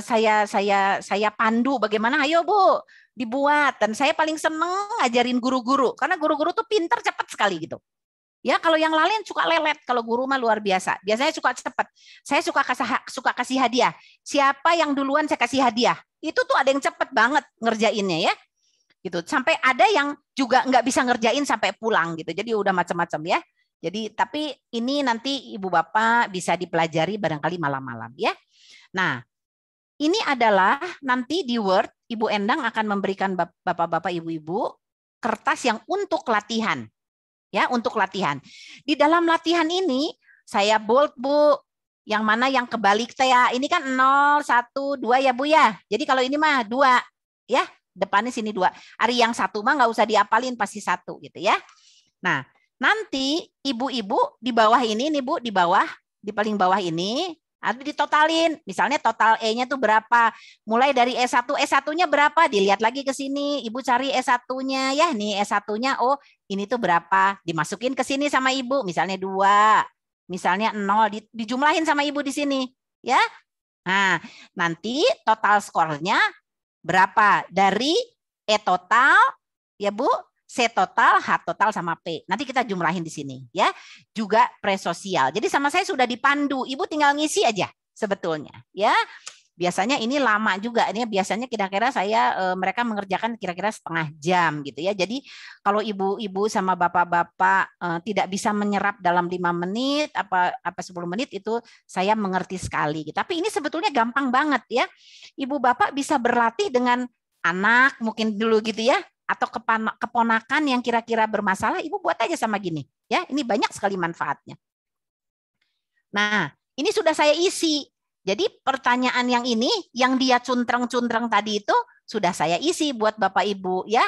saya pandu bagaimana, ayo Bu dibuat. Dan saya paling seneng ngajarin guru-guru karena guru-guru tuh pinter cepat sekali gitu. Ya kalau yang lain suka lelet, kalau guru mah luar biasa. Biasanya suka cepat. Saya suka kasih hadiah. Siapa yang duluan saya kasih hadiah. Itu tuh ada yang cepat banget ngerjainnya ya. Gitu. Sampai ada yang juga nggak bisa ngerjain sampai pulang gitu. Jadi udah macam-macam ya. Jadi tapi ini nanti Ibu Bapak bisa dipelajari barangkali malam-malam ya. Nah, ini adalah nanti di Word Ibu Endang akan memberikan Bapak-bapak Ibu-ibu kertas yang untuk latihan. Ya, untuk latihan. Di dalam latihan ini saya bold Bu. Yang mana yang kebalik ya. Ini kan 0, 1, 2 ya Bu ya. Jadi kalau ini mah 2 ya. Depannya sini 2. Hari yang 1 mah nggak usah diapalin pasti 1 gitu ya. Nah, nanti ibu-ibu di bawah ini nih Bu, di paling bawah ini atau ditotalin. Misalnya total E-nya tuh berapa? Mulai dari E1, E1-nya berapa? Dilihat lagi ke sini, Ibu cari E1-nya ya. Nih E1-nya oh, ini tuh berapa? Dimasukin ke sini sama Ibu, misalnya 2, misalnya 0, dijumlahin sama Ibu di sini, ya. Nah, nanti total skornya berapa? Dari E total ya Bu, C total, H total sama P. Nanti kita jumlahin di sini ya. Juga presosial. Jadi sama saya sudah dipandu. Ibu tinggal ngisi aja sebetulnya ya. Biasanya ini lama juga. Ini biasanya kira-kira mereka mengerjakan kira-kira setengah jam gitu ya. Jadi kalau ibu-ibu sama bapak-bapak tidak bisa menyerap dalam 5 menit apa 10 menit itu saya mengerti sekali. Tapi ini sebetulnya gampang banget ya. Ibu bapak bisa berlatih dengan anak mungkin dulu gitu ya. Atau keponakan yang kira-kira bermasalah, Ibu buat aja sama gini. Ya, ini banyak sekali manfaatnya. Nah, ini sudah saya isi. Jadi pertanyaan yang ini, yang dia cuntreng-cuntreng tadi itu sudah saya isi buat Bapak Ibu ya,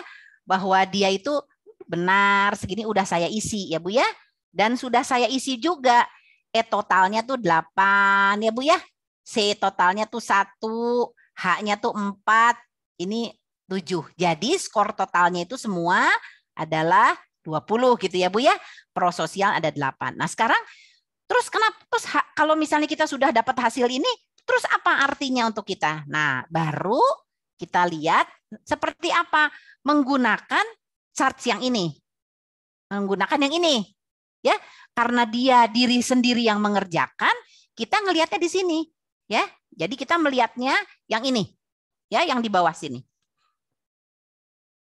bahwa dia itu benar segini udah saya isi ya Bu ya. Dan sudah saya isi juga E totalnya tuh 8 ya Bu ya. C totalnya tuh 1, H-nya tuh 4, ini 7. Jadi skor totalnya itu semua adalah 20 gitu ya Bu ya. Prososial ada 8. Nah sekarang terus kenapa kalau misalnya kita sudah dapat hasil ini, terus apa artinya untuk kita? Nah, baru kita lihat seperti apa menggunakan chart yang ini. Menggunakan yang ini. Ya, karena dia diri sendiri yang mengerjakan, kita ngelihatnya di sini, ya. Jadi kita melihatnya yang ini. Ya, yang di bawah sini.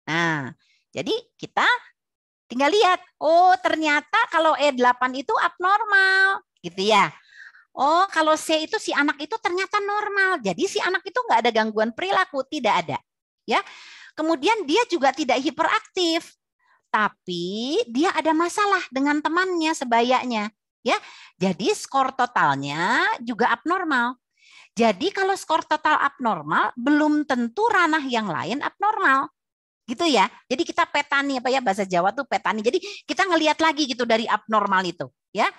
Nah, jadi kita tinggal lihat, oh ternyata kalau E8 itu abnormal, gitu ya. Oh kalau C itu si anak itu ternyata normal, jadi si anak itu nggak ada gangguan perilaku, tidak ada. Ya. Kemudian dia juga tidak hiperaktif, tapi dia ada masalah dengan temannya sebayanya. Ya. Jadi skor totalnya juga abnormal. Jadi kalau skor total abnormal, belum tentu ranah yang lain abnormal. Gitu ya. Jadi kita petani apa ya, bahasa Jawa tuh petani. Jadi kita ngelihat lagi gitu dari abnormal itu, ya.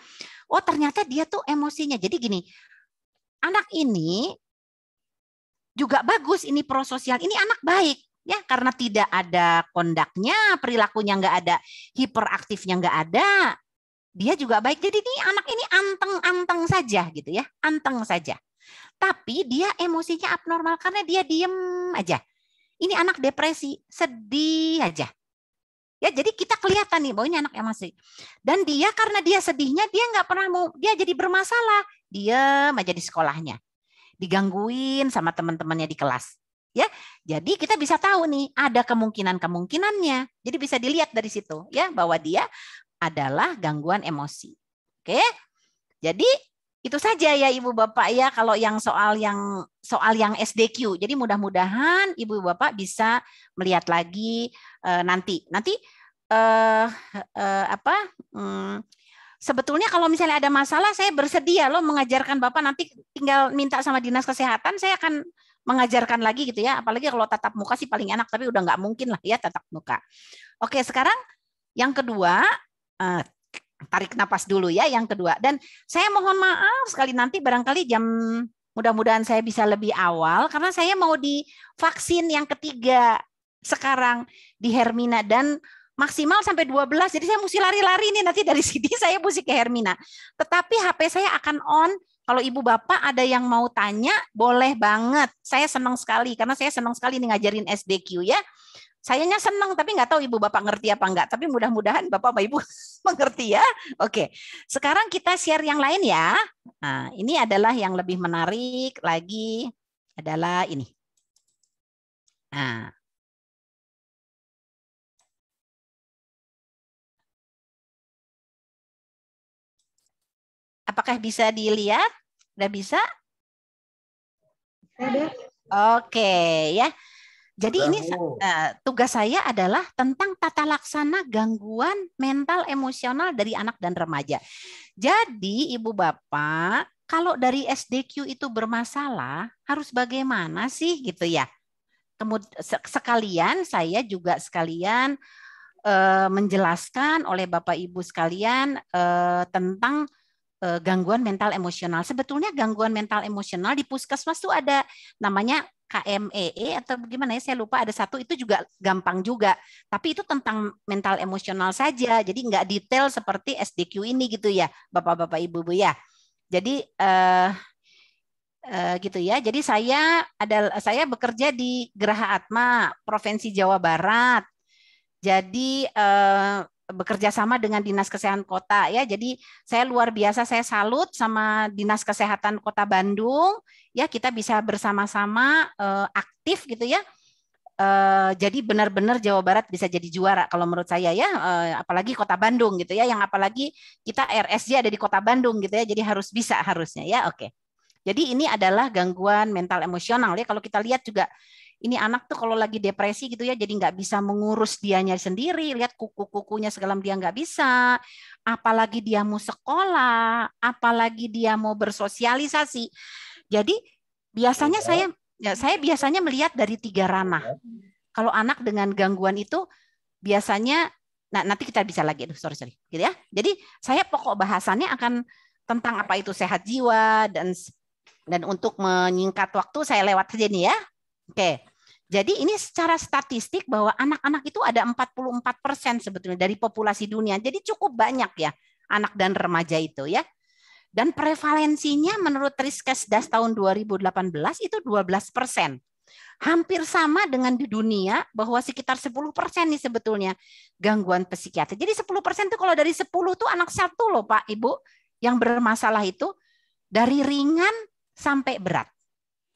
Oh, ternyata dia tuh emosinya. Jadi gini, anak ini juga bagus ini prososial. Ini anak baik ya karena tidak ada kondaknya, perilakunya nggak ada, hiperaktifnya nggak ada. Dia juga baik. Jadi ini anak ini anteng-anteng saja gitu ya, anteng saja. Tapi dia emosinya abnormal karena dia diem aja. Ini anak depresi, sedih aja. Ya, jadi kita kelihatan nih bahwa ini anak emosi. Dan dia karena dia sedihnya dia nggak pernah mau, dia jadi bermasalah. Diam aja di sekolahnya. Digangguin sama teman-temannya di kelas. Ya, jadi kita bisa tahu nih ada kemungkinan-kemungkinannya. Jadi bisa dilihat dari situ ya bahwa dia adalah gangguan emosi. Oke. Jadi itu saja ya Ibu Bapak ya kalau yang soal yang SDQ. Jadi mudah-mudahan Ibu Bapak bisa melihat lagi nanti. Nanti sebetulnya kalau misalnya ada masalah saya bersedia loh mengajarkan Bapak, nanti tinggal minta sama Dinas Kesehatan saya akan mengajarkan lagi gitu ya. Apalagi kalau tatap muka sih paling enak, tapi udah nggak mungkin lah ya tatap muka. Oke, sekarang yang kedua, tarik napas dulu ya yang kedua. Dan saya mohon maaf sekali nanti barangkali mudah-mudahan saya bisa lebih awal karena saya mau divaksin yang ketiga sekarang di Hermina dan maksimal sampai 12. Jadi saya mesti lari-lari nih nanti dari sini saya mesti ke Hermina. Tetapi HP saya akan on. Kalau Ibu Bapak ada yang mau tanya, boleh banget. Saya senang sekali karena saya senang sekali nih ngajarin SDQ ya. Sayanya senang, tapi nggak tahu Ibu Bapak ngerti apa enggak. Tapi mudah-mudahan Bapak Ibu mengerti ya. Oke, sekarang kita share yang lain ya. Nah, ini adalah yang lebih menarik lagi adalah ini. Nah, apakah bisa dilihat? Udah bisa? Oke ya. Jadi ini tugas saya adalah tentang tata laksana gangguan mental emosional dari anak dan remaja. Jadi Ibu Bapak, kalau dari SDQ itu bermasalah, harus bagaimana sih gitu ya? Kemudian sekalian saya juga sekalian menjelaskan oleh Bapak Ibu sekalian tentang gangguan mental emosional. Sebetulnya gangguan mental emosional di puskesmas tuh ada namanya KMEE atau gimana ya, saya lupa ada satu, itu juga gampang juga. Tapi itu tentang mental emosional saja, jadi nggak detail seperti SDQ ini gitu ya, Bapak-Bapak Ibu-Ibu ya. Jadi gitu ya. Jadi saya bekerja di Geraha Atma, Provinsi Jawa Barat. Jadi bekerja sama dengan Dinas Kesehatan Kota ya. Jadi saya luar biasa, saya salut sama Dinas Kesehatan Kota Bandung ya, kita bisa bersama-sama aktif gitu ya. Jadi benar-benar Jawa Barat bisa jadi juara kalau menurut saya ya, apalagi Kota Bandung gitu ya, yang apalagi kita RSJ ada di Kota Bandung gitu ya. Jadi harus bisa harusnya ya. Oke. Jadi ini adalah gangguan mental emosional ya. Kalau kita lihat juga ini anak tuh kalau lagi depresi gitu ya, jadi nggak bisa mengurus dianya sendiri, lihat kuku-kukunya segala dia nggak bisa, apalagi dia mau sekolah, apalagi dia mau bersosialisasi. Jadi biasanya saya biasanya melihat dari 3 ranah. Kalau anak dengan gangguan itu biasanya, nah nanti kita bisa lagi, sorry, gitu ya. Jadi saya pokok bahasannya akan tentang apa itu sehat jiwa, dan untuk menyingkat waktu saya lewat saja nih ya. Oke. Jadi ini secara statistik bahwa anak-anak itu ada 44% sebetulnya dari populasi dunia. Jadi cukup banyak ya anak dan remaja itu ya. Dan prevalensinya menurut Riskesdas tahun 2018 itu 12%. Hampir sama dengan di dunia bahwa sekitar 10% nih sebetulnya gangguan psikiatri. Jadi 10% itu kalau dari 10 tuh anak 1 loh Pak, Ibu yang bermasalah itu dari ringan sampai berat.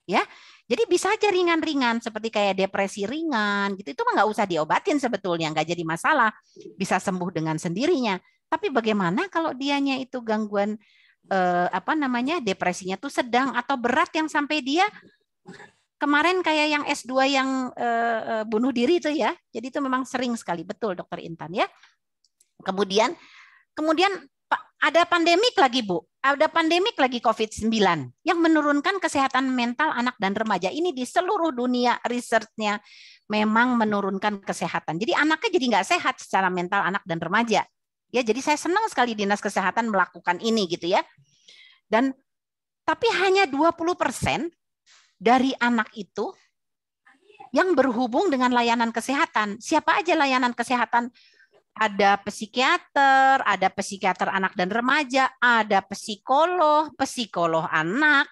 Ya. Jadi bisa aja ringan-ringan seperti kayak depresi ringan gitu, itu mah nggak usah diobatin sebetulnya, nggak jadi masalah, bisa sembuh dengan sendirinya. Tapi bagaimana kalau dianya itu gangguan depresinya tuh sedang atau berat yang sampai dia kemarin kayak yang S2 yang bunuh diri itu ya. Jadi itu memang sering sekali, betul Dokter Intan ya. Kemudian ada pandemik lagi Bu, ada pandemik lagi COVID-19 yang menurunkan kesehatan mental anak dan remaja. Ini di seluruh dunia research-nya memang menurunkan kesehatan. Jadi anaknya jadi nggak sehat secara mental anak dan remaja. Ya, jadi saya senang sekali Dinas Kesehatan melakukan ini gitu ya. Dan tapi hanya 20% dari anak itu yang berhubung dengan layanan kesehatan. Siapa aja layanan kesehatan? Ada psikiater anak dan remaja, ada psikolog anak,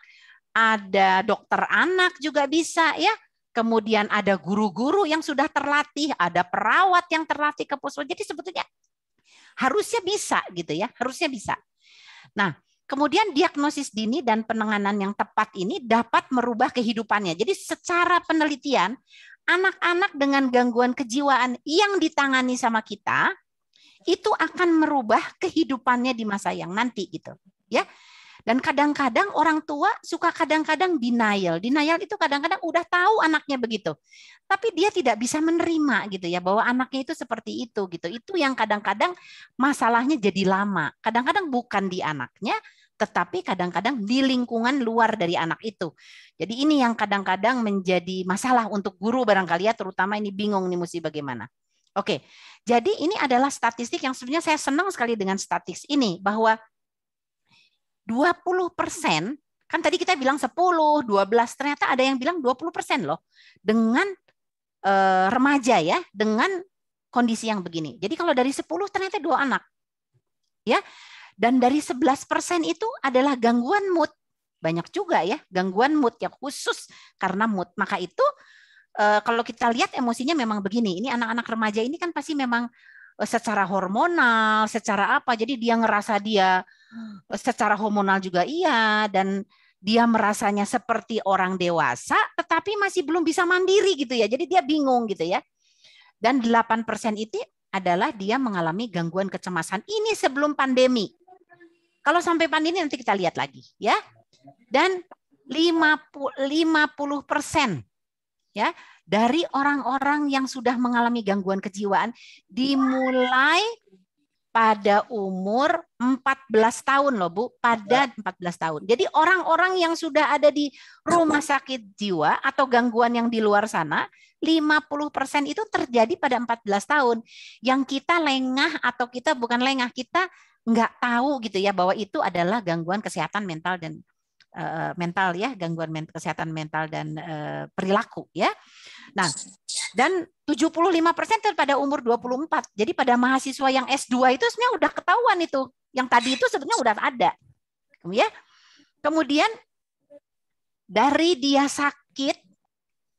ada dokter anak juga bisa ya. Kemudian ada guru-guru yang sudah terlatih, ada perawat yang terlatih ke puskesmas. Jadi sebetulnya harusnya bisa gitu ya, harusnya bisa. Nah, kemudian diagnosis dini dan penanganan yang tepat ini dapat merubah kehidupannya. Jadi secara penelitian, anak-anak dengan gangguan kejiwaan yang ditangani sama kita itu akan merubah kehidupannya di masa yang nanti gitu ya. Dan kadang-kadang orang tua suka kadang-kadang denial itu kadang-kadang udah tahu anaknya begitu, tapi dia tidak bisa menerima gitu ya bahwa anaknya itu seperti itu gitu. Itu yang kadang-kadang masalahnya jadi lama, kadang-kadang bukan di anaknya tetapi kadang-kadang di lingkungan luar dari anak itu. Jadi ini yang kadang-kadang menjadi masalah untuk guru barangkali ya, terutama ini bingung nih mesti bagaimana. Oke, jadi ini adalah statistik yang sebenarnya saya senang sekali dengan statistik ini, bahwa 20%, kan tadi kita bilang 10, 12, ternyata ada yang bilang 20% loh, dengan remaja ya, dengan kondisi yang begini. Jadi kalau dari 10 ternyata 2 anak. Ya. Dan dari 11% itu adalah gangguan mood. Banyak juga ya, gangguan mood yang khusus karena mood. Maka itu kalau kita lihat emosinya memang begini. Ini anak-anak remaja ini kan pasti memang secara hormonal, secara apa. Jadi dia ngerasa dia secara hormonal juga iya, dan dia merasanya seperti orang dewasa, tetapi masih belum bisa mandiri gitu ya. Jadi dia bingung gitu ya. Dan 8% itu adalah dia mengalami gangguan kecemasan. Ini sebelum pandemi. Kalau sampai pandemi nanti kita lihat lagi ya. Dan 50% ya dari orang-orang yang sudah mengalami gangguan kejiwaan dimulai pada umur 14 tahun loh Bu, pada 14 tahun. Jadi orang-orang yang sudah ada di rumah sakit jiwa atau gangguan yang di luar sana, 50% itu terjadi pada 14 tahun. Yang kita lengah atau kita bukan lengah, kita nggak tahu gitu ya bahwa itu adalah gangguan kesehatan mental dan mental ya, gangguan kesehatan mental dan perilaku ya. Nah, dan 75% pada umur 24. Jadi pada mahasiswa yang S2 itu sebenarnya udah ketahuan itu. Yang tadi itu sebenarnya udah ada. Ya. Kemudian dari dia sakit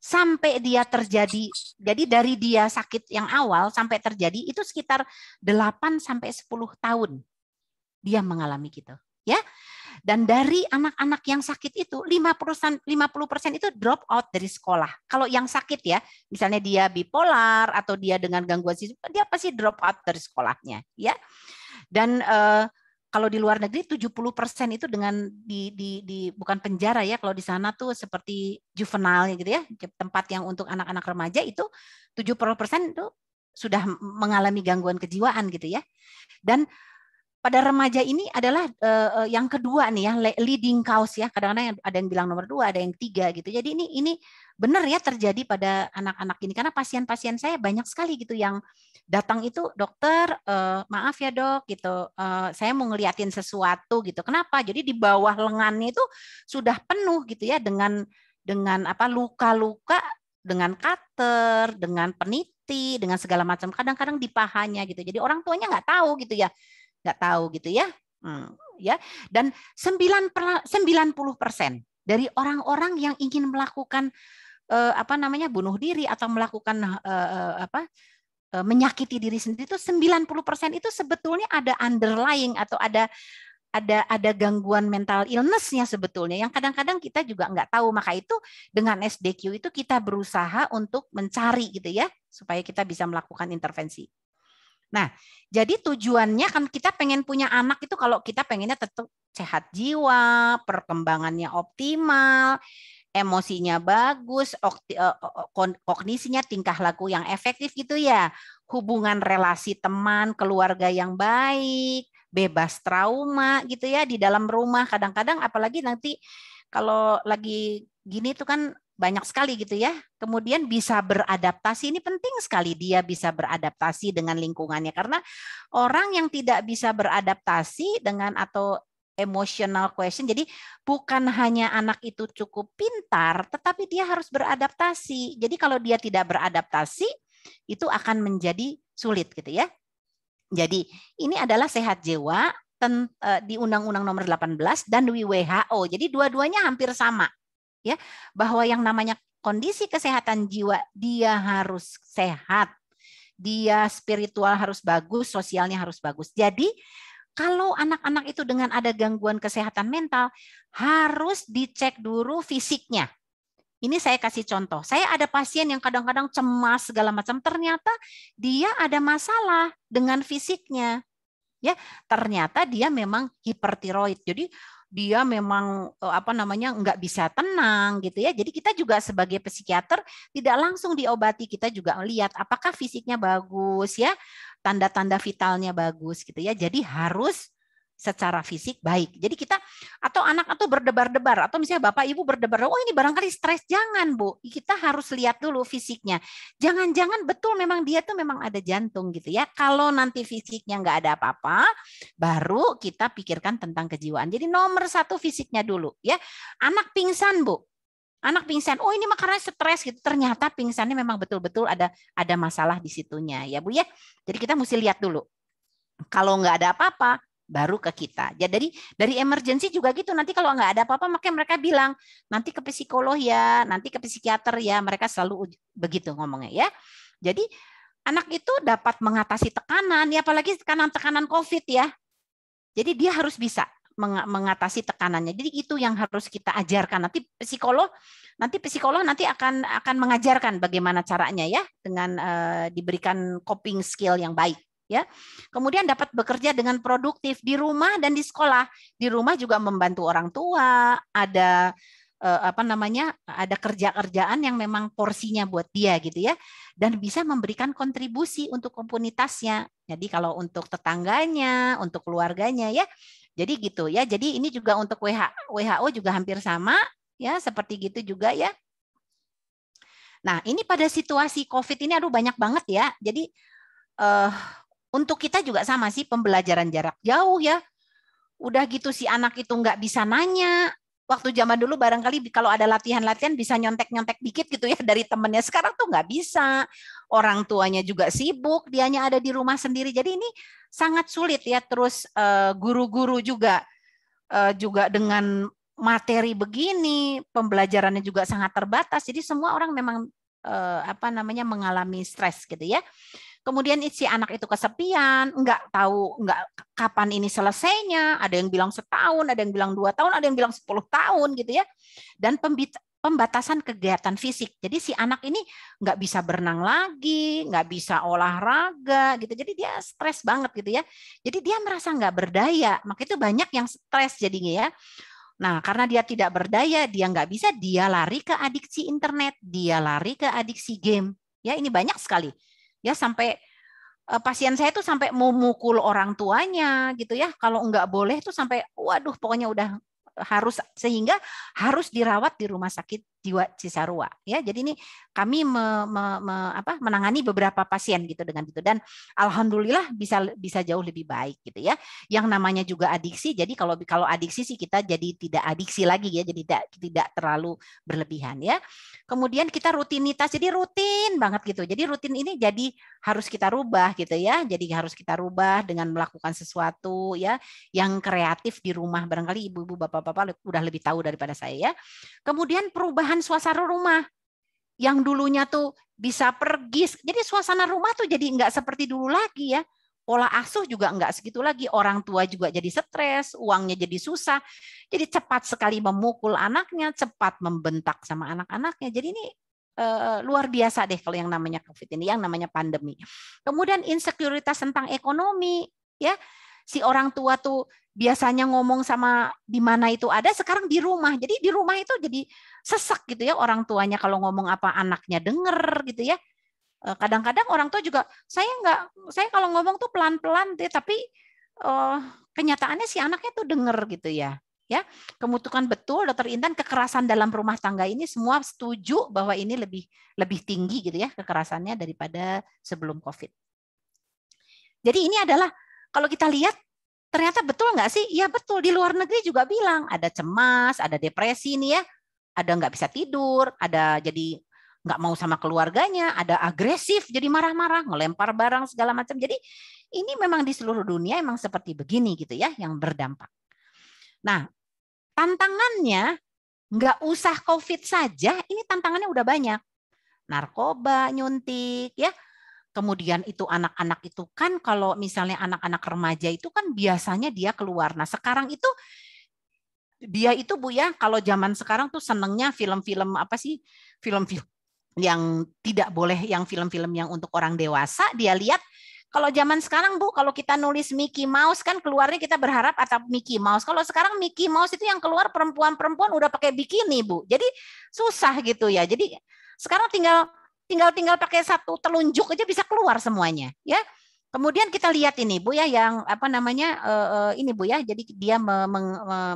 sampai dia terjadi, jadi dari dia sakit yang awal sampai terjadi itu sekitar 8 sampai 10 tahun dia mengalami gitu, ya. Dan dari anak-anak yang sakit itu 50% itu drop out dari sekolah. Kalau yang sakit ya, misalnya dia bipolar atau dia dengan gangguan siswa, dia pasti drop out dari sekolahnya, ya. Dan kalau di luar negeri 70% itu dengan di bukan penjara ya, kalau di sana tuh seperti juvenile gitu ya, tempat yang untuk anak-anak remaja itu 70% itu sudah mengalami gangguan kejiwaan gitu ya. Dan pada remaja ini adalah yang kedua nih ya, leading cause ya. Kadang-kadang ada yang bilang nomor 2, ada yang 3 gitu. Jadi ini benar ya terjadi pada anak-anak ini, karena pasien-pasien saya banyak sekali gitu yang datang itu, dokter maaf ya dok gitu, saya mau ngeliatin sesuatu gitu. Kenapa? Jadi di bawah lengannya itu sudah penuh gitu ya dengan apa, luka-luka, dengan cutter, dengan peniti, dengan segala macam. Kadang-kadang di pahanya gitu. Jadi orang tuanya nggak tahu gitu ya. Nggak tahu gitu ya. Ya. Dan 90% dari orang-orang yang ingin melakukan bunuh diri atau melakukan menyakiti diri sendiri itu 90% itu sebetulnya ada underlying atau ada gangguan mental illness-nya sebetulnya yang kadang-kadang kita juga nggak tahu. Maka itu dengan SDQ itu kita berusaha untuk mencari gitu ya supaya kita bisa melakukan intervensi. Nah, jadi tujuannya kan kita pengen punya anak itu, kalau kita pengennya tetap sehat jiwa, perkembangannya optimal, emosinya bagus, kognisinya, tingkah laku yang efektif gitu ya, hubungan relasi teman, keluarga yang baik, bebas trauma gitu ya di dalam rumah. Kadang-kadang apalagi nanti kalau lagi gini tuh kan banyak sekali gitu ya. Kemudian bisa beradaptasi, ini penting sekali dia bisa beradaptasi dengan lingkungannya, karena orang yang tidak bisa beradaptasi dengan atau emotional question, jadi bukan hanya anak itu cukup pintar, tetapi dia harus beradaptasi. Jadi kalau dia tidak beradaptasi, itu akan menjadi sulit gitu ya. Jadi ini adalah sehat jiwa di Undang-Undang Nomor 18 dan di WHO. Jadi dua-duanya hampir sama. Ya, bahwa yang namanya kondisi kesehatan jiwa, dia harus sehat, dia spiritual harus bagus, sosialnya harus bagus. Jadi kalau anak-anak itu dengan ada gangguan kesehatan mental, harus dicek dulu fisiknya. Ini saya kasih contoh. Saya ada pasien yang kadang-kadang cemas segala macam, ternyata dia ada masalah dengan fisiknya. Ya, ternyata dia memang hipertiroid. Jadi dia memang nggak bisa tenang gitu ya. Jadi kita juga sebagai psikiater tidak langsung diobati, kita juga melihat apakah fisiknya bagus ya, tanda-tanda vitalnya bagus gitu ya. Jadi harus secara fisik baik. Jadi kita atau anak atau berdebar-debar atau misalnya bapak ibu berdebar, oh ini barangkali stres, jangan Bu. Kita harus lihat dulu fisiknya. Jangan-jangan betul memang dia tuh memang ada jantung gitu ya. Kalau nanti fisiknya nggak ada apa-apa, baru kita pikirkan tentang kejiwaan. Jadi nomor 1 fisiknya dulu ya. Anak pingsan Bu. Anak pingsan, oh ini mah karena stres gitu. Ternyata pingsannya memang betul-betul ada masalah di situnya ya Bu ya. Jadi kita mesti lihat dulu. Kalau nggak ada apa-apa, baru ke kita. Jadi dari emergency juga gitu. Nanti kalau nggak ada apa-apa, makanya mereka bilang nanti ke psikolog ya, nanti ke psikiater ya. Mereka selalu begitu ngomongnya ya. Jadi anak itu dapat mengatasi tekanan, ya apalagi tekanan-tekanan COVID ya. Jadi dia harus bisa mengatasi tekanannya. Jadi itu yang harus kita ajarkan. Nanti psikolog nanti akan mengajarkan bagaimana caranya ya, dengan diberikan coping skill yang baik. Ya, kemudian dapat bekerja dengan produktif di rumah dan di sekolah. Di rumah juga membantu orang tua, ada ada kerja-kerjaan yang memang porsinya buat dia gitu ya, dan bisa memberikan kontribusi untuk komunitasnya. Jadi kalau untuk tetangganya, untuk keluarganya ya, jadi gitu ya. Jadi ini juga untuk WHO juga hampir sama ya, seperti gitu juga ya. Nah ini pada situasi COVID ini aduh banyak banget ya. Jadi untuk kita juga sama sih, pembelajaran jarak jauh ya. Udah gitu si anak itu nggak bisa nanya. Waktu zaman dulu barangkali kalau ada latihan-latihan bisa nyontek-nyontek dikit gitu ya dari temennya. Sekarang tuh nggak bisa. Orang tuanya juga sibuk, dianya ada di rumah sendiri. Jadi ini sangat sulit ya. Terus guru-guru juga dengan materi begini, pembelajarannya juga sangat terbatas. Jadi semua orang memang mengalami stres gitu ya. Kemudian si anak itu kesepian, nggak tahu kapan ini selesainya. Ada yang bilang setahun, ada yang bilang 2 tahun, ada yang bilang 10 tahun gitu ya. Dan pembatasan kegiatan fisik. Jadi si anak ini nggak bisa berenang lagi, nggak bisa olahraga gitu. Jadi dia stres banget gitu ya. Jadi dia merasa nggak berdaya. Maka itu banyak yang stres jadinya ya. Nah, karena dia tidak berdaya, dia nggak bisa, dia lari ke adiksi internet, dia lari ke adiksi game. Ya, ini banyak sekali. Ya sampai pasien saya tuh sampai mau mukul orang tuanya gitu ya. Kalau nggak boleh tuh sampai waduh pokoknya udah harus, sehingga harus dirawat di rumah sakit jiwa Cisarua ya. Jadi ini kami menangani beberapa pasien gitu dengan itu, dan alhamdulillah bisa jauh lebih baik gitu ya. Yang namanya juga adiksi, jadi kalau adiksi sih kita jadi tidak adiksi lagi ya, jadi tidak terlalu berlebihan ya. Kemudian kita rutinitas, jadi rutin banget gitu. Jadi rutin ini jadi harus kita rubah gitu ya. Jadi harus kita rubah dengan melakukan sesuatu ya yang kreatif di rumah. Barangkali ibu-ibu, bapak-bapak udah lebih tahu daripada saya ya. Kemudian perubahan suasana rumah. Yang dulunya tuh bisa pergi, jadi suasana rumah tuh jadi nggak seperti dulu lagi ya. Pola asuh juga nggak segitu lagi. Orang tua juga jadi stres, uangnya jadi susah. Jadi cepat sekali memukul anaknya, cepat membentak sama anak-anaknya. Jadi ini luar biasa deh kalau yang namanya COVID ini, yang namanya pandemi. Kemudian insekuritas tentang ekonomi, ya. Si orang tua tuh biasanya ngomong sama di mana itu ada, sekarang di rumah. Jadi di rumah itu jadi sesak gitu ya, orang tuanya kalau ngomong apa anaknya denger gitu ya. Kadang-kadang orang tua juga, saya kalau ngomong tuh pelan-pelan deh, tapi kenyataannya si anaknya tuh denger gitu ya. Ya, kemutukan betul Dokter Intan, kekerasan dalam rumah tangga ini semua setuju bahwa ini lebih tinggi gitu ya kekerasannya daripada sebelum COVID. Jadi ini adalah kalau kita lihat ternyata betul nggak sih? Ya betul, di luar negeri juga bilang ada cemas, ada depresi nih ya, ada nggak bisa tidur, ada jadi nggak mau sama keluarganya, ada agresif, jadi marah-marah, ngelempar barang segala macam. Jadi ini memang di seluruh dunia emang seperti begini gitu ya, yang berdampak. Nah, tantangannya nggak usah COVID saja, ini tantangannya udah banyak. Narkoba nyuntik ya. Kemudian itu anak-anak itu kan kalau misalnya anak-anak remaja itu kan biasanya dia keluar. Nah, sekarang itu dia itu Bu ya, kalau zaman sekarang tuh senengnya film-film apa sih? Film-film yang tidak boleh, yang film-film yang untuk orang dewasa dia lihat. Kalau zaman sekarang Bu, kalau kita nulis Mickey Mouse kan keluarnya kita berharap atau Mickey Mouse. Kalau sekarang Mickey Mouse itu yang keluar perempuan-perempuan udah pakai bikini Bu. Jadi susah gitu ya. Jadi sekarang tinggal pakai satu telunjuk aja bisa keluar semuanya ya. Kemudian kita lihat ini Bu ya, yang apa namanya ini Bu ya, jadi dia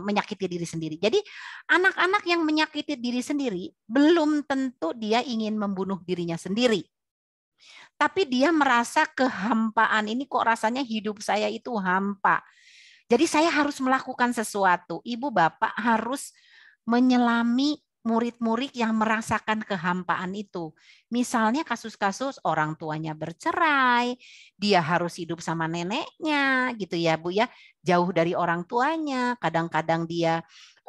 menyakiti diri sendiri. Jadi anak-anak yang menyakiti diri sendiri belum tentu dia ingin membunuh dirinya sendiri. Tapi dia merasa kehampaan, ini kok rasanya hidup saya itu hampa. Jadi saya harus melakukan sesuatu. Ibu bapak harus menyelami murid-murid yang merasakan kehampaan itu. Misalnya kasus-kasus orang tuanya bercerai, dia harus hidup sama neneknya gitu ya Bu ya, jauh dari orang tuanya, kadang-kadang dia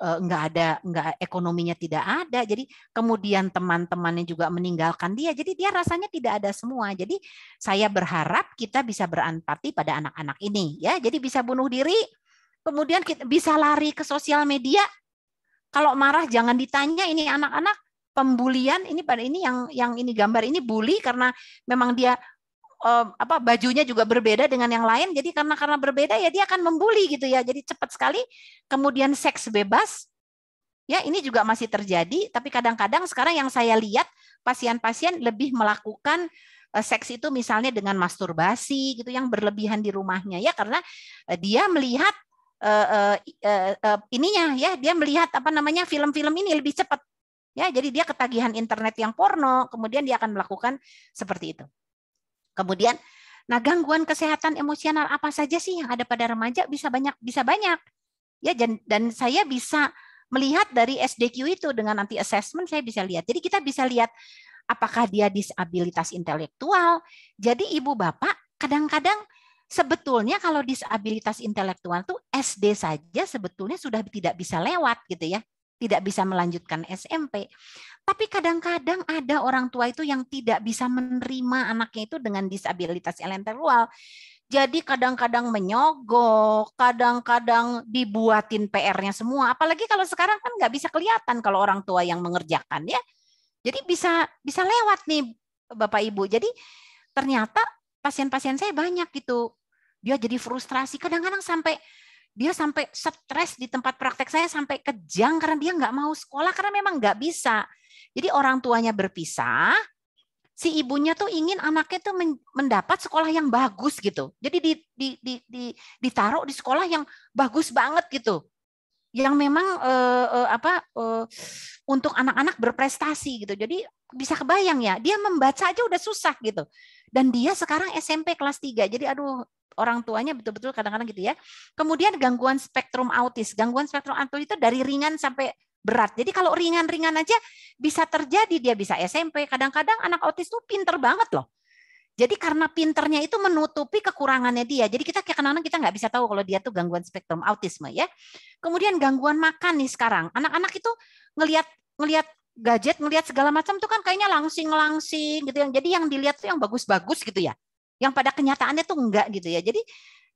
nggak ekonominya tidak ada, jadi kemudian teman-temannya juga meninggalkan dia, jadi dia rasanya tidak ada semua. Jadi saya berharap kita bisa berempati pada anak-anak ini ya, jadi bisa bunuh diri, kemudian kita bisa lari ke sosial media. Kalau marah jangan ditanya, ini anak-anak pembulian ini, pada ini yang ini gambar ini bully karena memang dia bajunya juga berbeda dengan yang lain, jadi karena berbeda ya dia akan membuli gitu ya, jadi cepat sekali. Kemudian seks bebas ya, ini juga masih terjadi, tapi kadang-kadang sekarang yang saya lihat pasien-pasien lebih melakukan seks itu misalnya dengan masturbasi gitu yang berlebihan di rumahnya ya, karena dia melihat ininya ya, dia melihat apa namanya film-film ini lebih cepat ya, jadi dia ketagihan internet yang porno, kemudian dia akan melakukan seperti itu. Kemudian, nah gangguan kesehatan emosional apa saja sih yang ada pada remaja? Bisa banyak ya, dan saya bisa melihat dari SDQ itu dengan nanti assessment saya bisa lihat. Jadi kita bisa lihat apakah dia disabilitas intelektual. Jadi ibu bapak kadang-kadang sebetulnya kalau disabilitas intelektual tuh SD saja sebetulnya sudah tidak bisa lewat gitu ya, tidak bisa melanjutkan SMP. Tapi kadang-kadang ada orang tua itu yang tidak bisa menerima anaknya itu dengan disabilitas intelektual. Jadi kadang-kadang menyogok, kadang-kadang dibuatin PR-nya semua. Apalagi kalau sekarang kan nggak bisa kelihatan kalau orang tua yang mengerjakan ya. Jadi bisa lewat nih Bapak Ibu. Jadi ternyata pasien-pasien saya banyak gitu. Dia jadi frustrasi. Kadang-kadang dia sampai stres di tempat praktek saya, sampai kejang karena dia nggak mau sekolah karena memang nggak bisa. Jadi orang tuanya berpisah, si ibunya tuh ingin anaknya tuh mendapat sekolah yang bagus gitu. Jadi ditaruh di sekolah yang bagus banget gitu. Yang memang untuk anak-anak berprestasi gitu. Jadi bisa kebayang ya, dia membaca aja udah susah gitu. Dan dia sekarang SMP kelas 3. Jadi aduh, orang tuanya betul-betul kadang-kadang gitu ya. Kemudian gangguan spektrum autis. Gangguan spektrum autis itu dari ringan sampai berat. Jadi kalau ringan-ringan aja bisa terjadi, dia bisa SMP. Kadang-kadang anak autis tuh pinter banget loh. Jadi karena pinternya itu menutupi kekurangannya dia. Jadi kita kadang-kadang kita nggak bisa tahu kalau dia tuh gangguan spektrum autisme ya. Kemudian gangguan makan nih sekarang. Anak-anak itu ngelihat gadget, ngelihat segala macam tuh kan kayaknya langsing gitu. Jadi yang dilihat tuh yang bagus-bagus gitu ya. Yang pada kenyataannya tuh enggak gitu ya. Jadi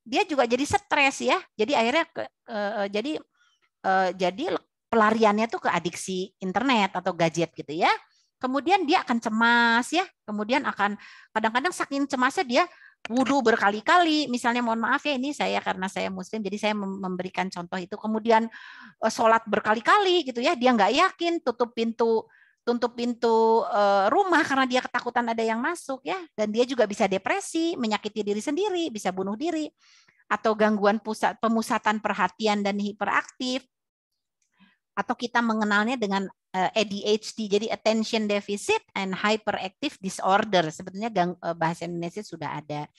dia juga jadi stres ya. Jadi akhirnya jadi pelariannya tuh ke adiksi internet atau gadget gitu ya. Kemudian dia akan cemas ya, kemudian akan kadang-kadang saking cemasnya dia wudhu berkali-kali, misalnya mohon maaf ya ini saya karena saya muslim jadi saya memberikan contoh itu, kemudian sholat berkali-kali gitu ya, dia nggak yakin, tutup pintu rumah karena dia ketakutan ada yang masuk ya, dan dia juga bisa depresi, menyakiti diri sendiri, bisa bunuh diri, atau gangguan pemusatan perhatian dan hiperaktif, atau kita mengenalnya dengan ADHD, jadi Attention Deficit and Hyperactive Disorder. Sebetulnya bahasa Indonesia sudah ada.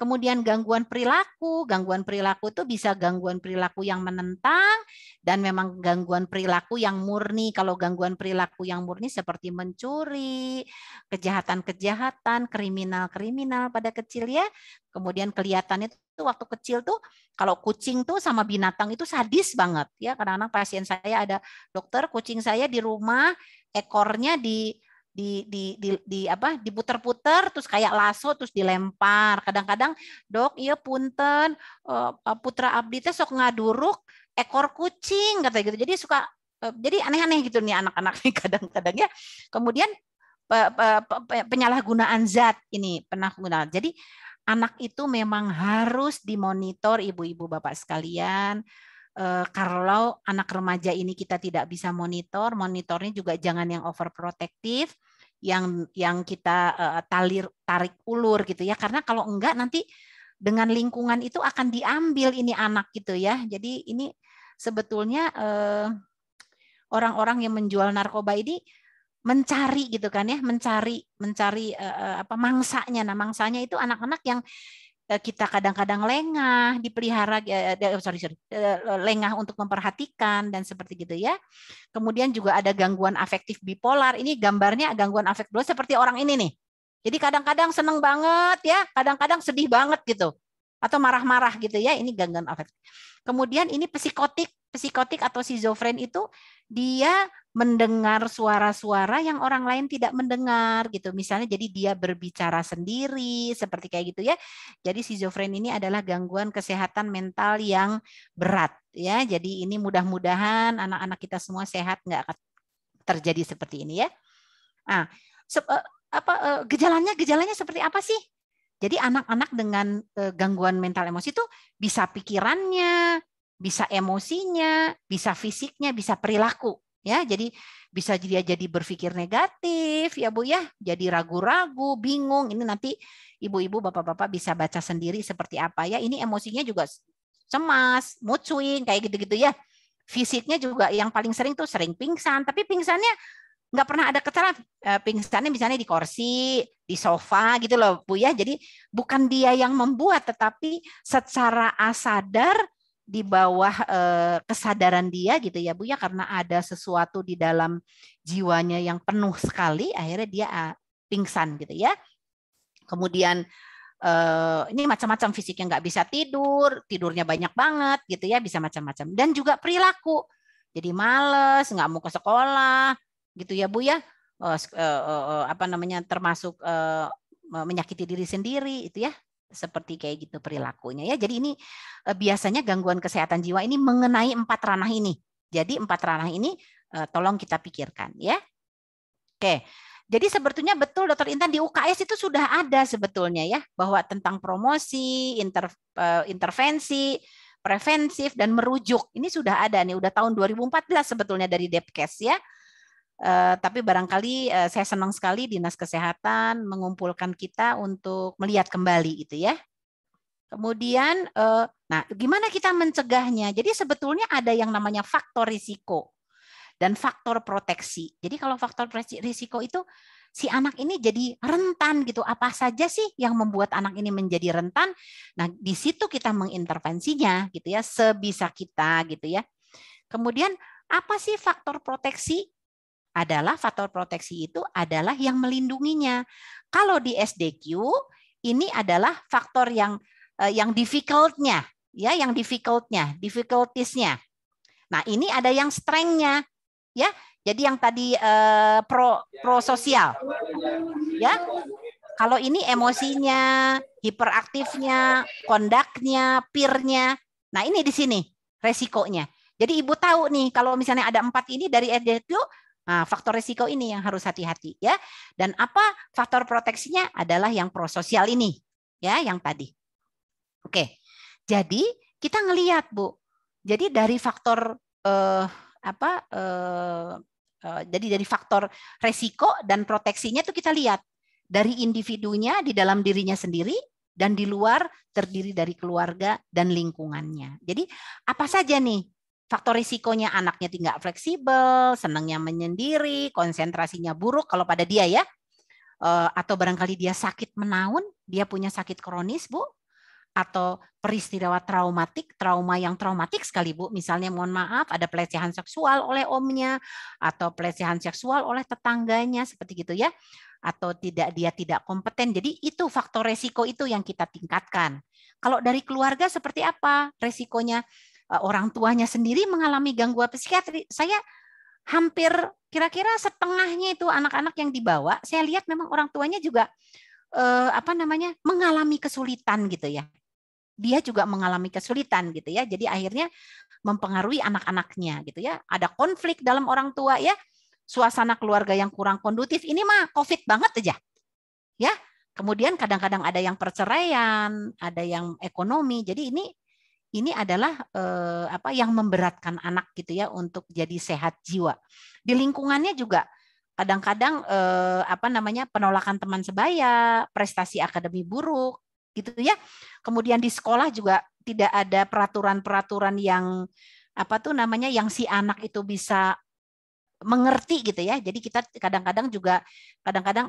Kemudian gangguan perilaku itu bisa gangguan perilaku yang menentang dan memang gangguan perilaku yang murni. Kalau gangguan perilaku yang murni seperti mencuri, kejahatan-kejahatan, kriminal-kriminal pada kecil ya. Kemudian kelihatannya itu waktu kecil tuh kalau kucing tuh sama binatang itu sadis banget ya. Kadang-kadang pasien saya ada, dokter kucing saya di rumah ekornya diputer-puter terus kayak lasso terus dilempar. Kadang-kadang dok iya punten putra abdi teh sok ngaduruk ekor kucing kata gitu. Jadi suka jadi aneh-aneh gitu nih anak-anak nih kadang-kadang ya. Kemudian penyalahgunaan zat ini penyalahgunaan. Jadi anak itu memang harus dimonitor ibu-ibu bapak sekalian. Kalau anak remaja ini kita tidak bisa monitornya juga jangan yang overprotective, yang kita tarik ulur gitu ya. Karena kalau enggak nanti dengan lingkungan itu akan diambil ini anak gitu ya. Jadi ini sebetulnya orang-orang yang menjual narkoba ini mencari gitu kan ya, mencari mangsanya. Nah, mangsanya itu anak-anak yang kita kadang-kadang lengah dipelihara, lengah untuk memperhatikan dan seperti gitu ya. Kemudian juga ada gangguan afektif bipolar. Ini gambarnya gangguan afektif bipolar seperti orang ini nih. Jadi kadang-kadang seneng banget ya, kadang-kadang sedih banget gitu. Atau marah-marah gitu ya, ini gangguan afektif. Kemudian ini psikotik atau schizofren itu dia mendengar suara-suara yang orang lain tidak mendengar gitu. Misalnya jadi dia berbicara sendiri seperti kayak gitu ya. Jadi schizofren ini adalah gangguan kesehatan mental yang berat ya. Jadi ini mudah-mudahan anak-anak kita semua sehat, nggak akan terjadi seperti ini ya. Nah, gejalanya seperti apa sih? Jadi anak-anak dengan gangguan mental emosi itu bisa pikirannya, bisa emosinya, bisa fisiknya, bisa perilaku. Ya, jadi bisa dia jadi berpikir negatif, ya Bu ya, jadi ragu-ragu, bingung. Ini nanti ibu-ibu, bapak-bapak bisa baca sendiri seperti apa ya. Ini emosinya juga cemas, mood swing, kayak gitu-gitu ya. Fisiknya juga yang paling sering tuh sering pingsan, tapi pingsannya nggak pernah ada kecelakaan, pingsannya misalnya di kursi, di sofa gitu loh Bu ya. Jadi bukan dia yang membuat, tetapi secara asadar di bawah kesadaran dia gitu ya Bu ya, karena ada sesuatu di dalam jiwanya yang penuh sekali, akhirnya dia pingsan gitu ya. Kemudian ini macam-macam fisiknya, nggak bisa tidur, tidurnya banyak banget gitu ya, bisa macam-macam. Dan juga perilaku, jadi males, nggak mau ke sekolah gitu ya Bu ya, termasuk menyakiti diri sendiri itu ya, seperti kayak gitu perilakunya ya. Jadi ini biasanya gangguan kesehatan jiwa ini mengenai 4 ranah ini. Jadi 4 ranah ini tolong kita pikirkan ya. Oke. Jadi sebetulnya betul Dr. Intan di UKS itu sudah ada sebetulnya ya, bahwa tentang promosi, intervensi, preventif dan merujuk. Ini sudah ada nih, udah tahun 2014 sebetulnya dari Depkes ya. Tapi barangkali saya senang sekali Dinas Kesehatan mengumpulkan kita untuk melihat kembali itu ya. Kemudian, nah gimana kita mencegahnya? Jadi sebetulnya ada yang namanya faktor risiko dan faktor proteksi. Jadi kalau faktor risiko itu si anak ini jadi rentan gitu. Apa saja sih yang membuat anak ini menjadi rentan? Nah, di situ kita mengintervensinya gitu ya, sebisa kita gitu ya. Kemudian apa sih faktor proteksi? Adalah faktor proteksi itu adalah yang melindunginya. Kalau di SDQ ini adalah faktor yang difficult-nya, ya, yang difficulties-nya. Nah, ini ada yang strength-nya, ya. Jadi yang tadi pro sosial, ya. Kalau ini emosinya, hiperaktifnya, kondaknya, peer-nya. Nah, ini di sini resikonya. Jadi ibu tahu nih kalau misalnya ada 4 ini dari SDQ, nah, faktor risiko ini yang harus hati-hati ya. Dan apa faktor proteksinya adalah yang prososial ini, ya, yang tadi. Oke. Jadi kita ngelihat, Bu. Jadi dari faktor jadi dari faktor risiko dan proteksinya itu kita lihat dari individunya di dalam dirinya sendiri dan di luar terdiri dari keluarga dan lingkungannya. Jadi apa saja nih faktor risikonya? Anaknya tidak fleksibel, senangnya menyendiri, konsentrasinya buruk kalau pada dia ya, atau barangkali dia sakit menaun, dia punya sakit kronis, Bu, atau peristiwa traumatik, trauma yang traumatik sekali, Bu. Misalnya mohon maaf ada pelecehan seksual oleh omnya atau pelecehan seksual oleh tetangganya seperti gitu ya. Atau dia tidak kompeten. Jadi itu faktor resiko itu yang kita tingkatkan. Kalau dari keluarga seperti apa resikonya? Orang tuanya sendiri mengalami gangguan psikiatri. Saya hampir kira-kira setengahnya itu anak-anak yang dibawa, saya lihat memang orang tuanya juga mengalami kesulitan gitu ya. Dia juga mengalami kesulitan gitu ya. Jadi akhirnya mempengaruhi anak-anaknya gitu ya. Ada konflik dalam orang tua ya. Suasana keluarga yang kurang kondusif, ini mah COVID banget aja. Ya. Kemudian kadang-kadang ada yang perceraian, ada yang ekonomi. Jadi ini adalah yang memberatkan anak gitu ya untuk jadi sehat jiwa. Di lingkungannya juga kadang-kadang penolakan teman sebaya, prestasi akademi buruk gitu ya. Kemudian di sekolah juga tidak ada peraturan-peraturan yang yang si anak itu bisa mengerti gitu ya. Jadi kita kadang-kadang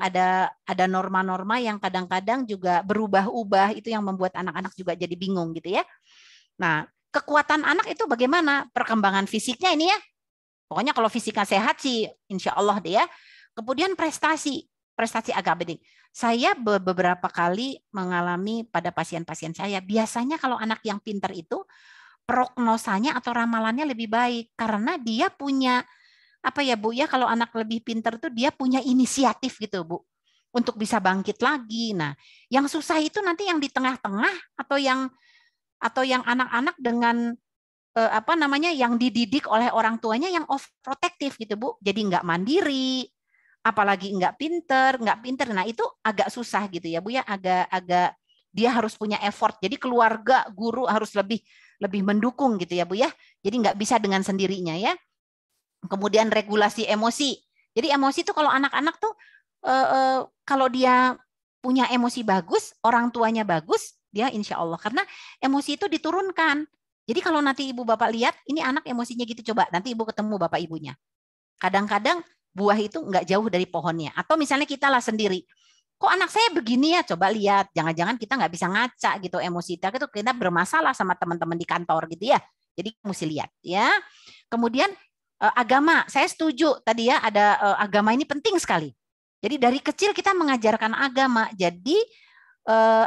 ada norma-norma yang kadang-kadang juga berubah-ubah, itu yang membuat anak-anak juga jadi bingung gitu ya. Nah, kekuatan anak itu bagaimana? Perkembangan fisiknya ini ya. Pokoknya kalau fisiknya sehat sih insya Allah deh ya. Kemudian prestasi akademik. Saya beberapa kali mengalami pada pasien-pasien saya, biasanya kalau anak yang pintar itu prognosanya atau ramalannya lebih baik karena dia punya Bu ya, kalau anak lebih pintar tuh dia punya inisiatif gitu Bu untuk bisa bangkit lagi. Nah, yang susah itu nanti yang di tengah-tengah atau yang anak-anak dengan yang dididik oleh orang tuanya yang overprotective gitu Bu. Jadi nggak mandiri, apalagi nggak pinter. Nah itu agak susah gitu ya Bu ya, agak dia harus punya effort. Jadi keluarga, guru harus lebih mendukung gitu ya Bu ya. Jadi nggak bisa dengan sendirinya ya. Kemudian regulasi emosi. Jadi emosi itu kalau anak-anak tuh kalau dia punya emosi bagus, orang tuanya bagus, dia insya Allah karena emosi itu diturunkan. Jadi kalau nanti ibu bapak lihat ini anak emosinya gitu, coba nanti ibu ketemu bapak ibunya. Kadang-kadang buah itu nggak jauh dari pohonnya. Atau misalnya kita lah sendiri. Kok anak saya begini ya? Coba lihat. Jangan-jangan kita nggak bisa ngaca gitu emosi kita itu kita bermasalah sama teman-teman di kantor gitu ya. Jadi mesti lihat ya. Kemudian agama, saya setuju tadi ya ada agama ini penting sekali. Jadi dari kecil kita mengajarkan agama. Jadi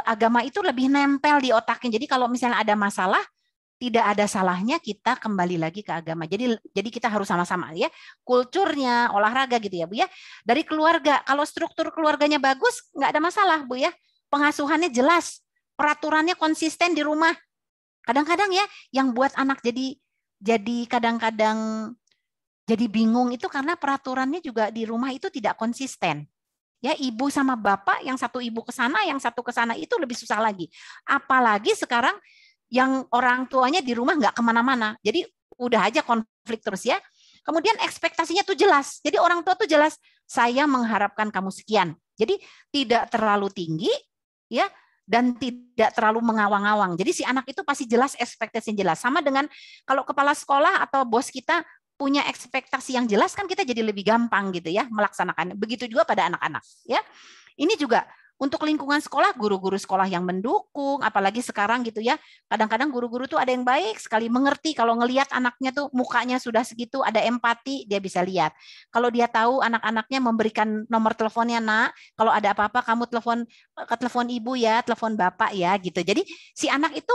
agama itu lebih nempel di otaknya. Jadi kalau misalnya ada masalah, tidak ada salahnya kita kembali lagi ke agama. Jadi kita harus sama-sama ya. Kulturnya, olahraga gitu ya Bu ya. Dari keluarga, kalau struktur keluarganya bagus, nggak ada masalah Bu ya. Pengasuhannya jelas, peraturannya konsisten di rumah. Kadang-kadang ya yang buat anak jadi kadang-kadang jadi bingung itu karena peraturannya juga di rumah itu tidak konsisten. Ya, ibu sama bapak, yang satu ibu ke sana, yang satu ke sana itu lebih susah lagi. Apalagi sekarang yang orang tuanya di rumah nggak kemana-mana. Jadi udah aja konflik terus ya. Kemudian ekspektasinya tuh jelas. Jadi orang tua tuh jelas, saya mengharapkan kamu sekian. Jadi tidak terlalu tinggi, ya, dan tidak terlalu mengawang-awang. Jadi si anak itu pasti jelas, ekspektasinya jelas. Sama dengan kalau kepala sekolah atau bos kita punya ekspektasi yang jelas, kan kita jadi lebih gampang gitu ya melaksanakannya. Begitu juga pada anak-anak, ya. Ini juga untuk lingkungan sekolah, guru-guru sekolah yang mendukung, apalagi sekarang gitu ya. Kadang-kadang guru-guru tuh ada yang baik sekali, mengerti kalau ngelihat anaknya tuh mukanya sudah segitu, ada empati, dia bisa lihat. Kalau dia tahu anak-anaknya memberikan nomor teleponnya, nak, kalau ada apa-apa kamu telepon ibu ya, telepon bapak ya, gitu. Jadi si anak itu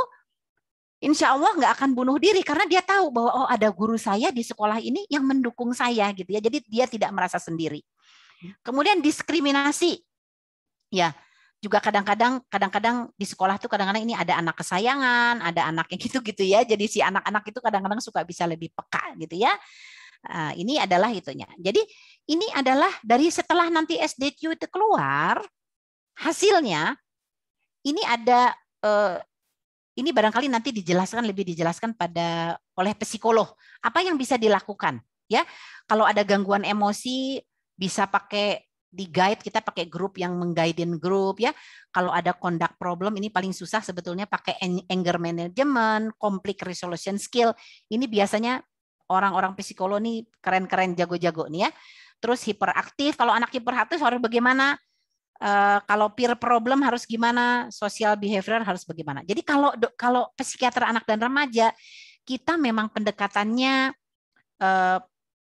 insya Allah nggak akan bunuh diri karena dia tahu bahwa oh ada guru saya di sekolah ini yang mendukung saya gitu ya. Jadi dia tidak merasa sendiri. Kemudian diskriminasi. Ya, juga kadang-kadang di sekolah tuh kadang-kadang ini ada anak kesayangan, ada anak yang gitu-gitu ya. Jadi si anak-anak itu kadang-kadang suka bisa lebih peka gitu ya. Ini adalah itunya. Jadi ini adalah dari setelah nanti SDQ itu keluar, hasilnya ini ada ini barangkali nanti lebih dijelaskan oleh psikolog. Apa yang bisa dilakukan? Ya, kalau ada gangguan emosi bisa pakai di guide, kita pakai grup yang mengguidein grup ya. Kalau ada conduct problem, ini paling susah sebetulnya pakai anger management, conflict resolution skill. Ini biasanya orang-orang psikolog nih keren-keren, jago-jago nih ya. Terus hiperaktif, kalau anak hiperaktif harus bagaimana? Kalau peer problem harus gimana? Social behavior harus bagaimana? Jadi kalau psikiater anak dan remaja, kita memang pendekatannya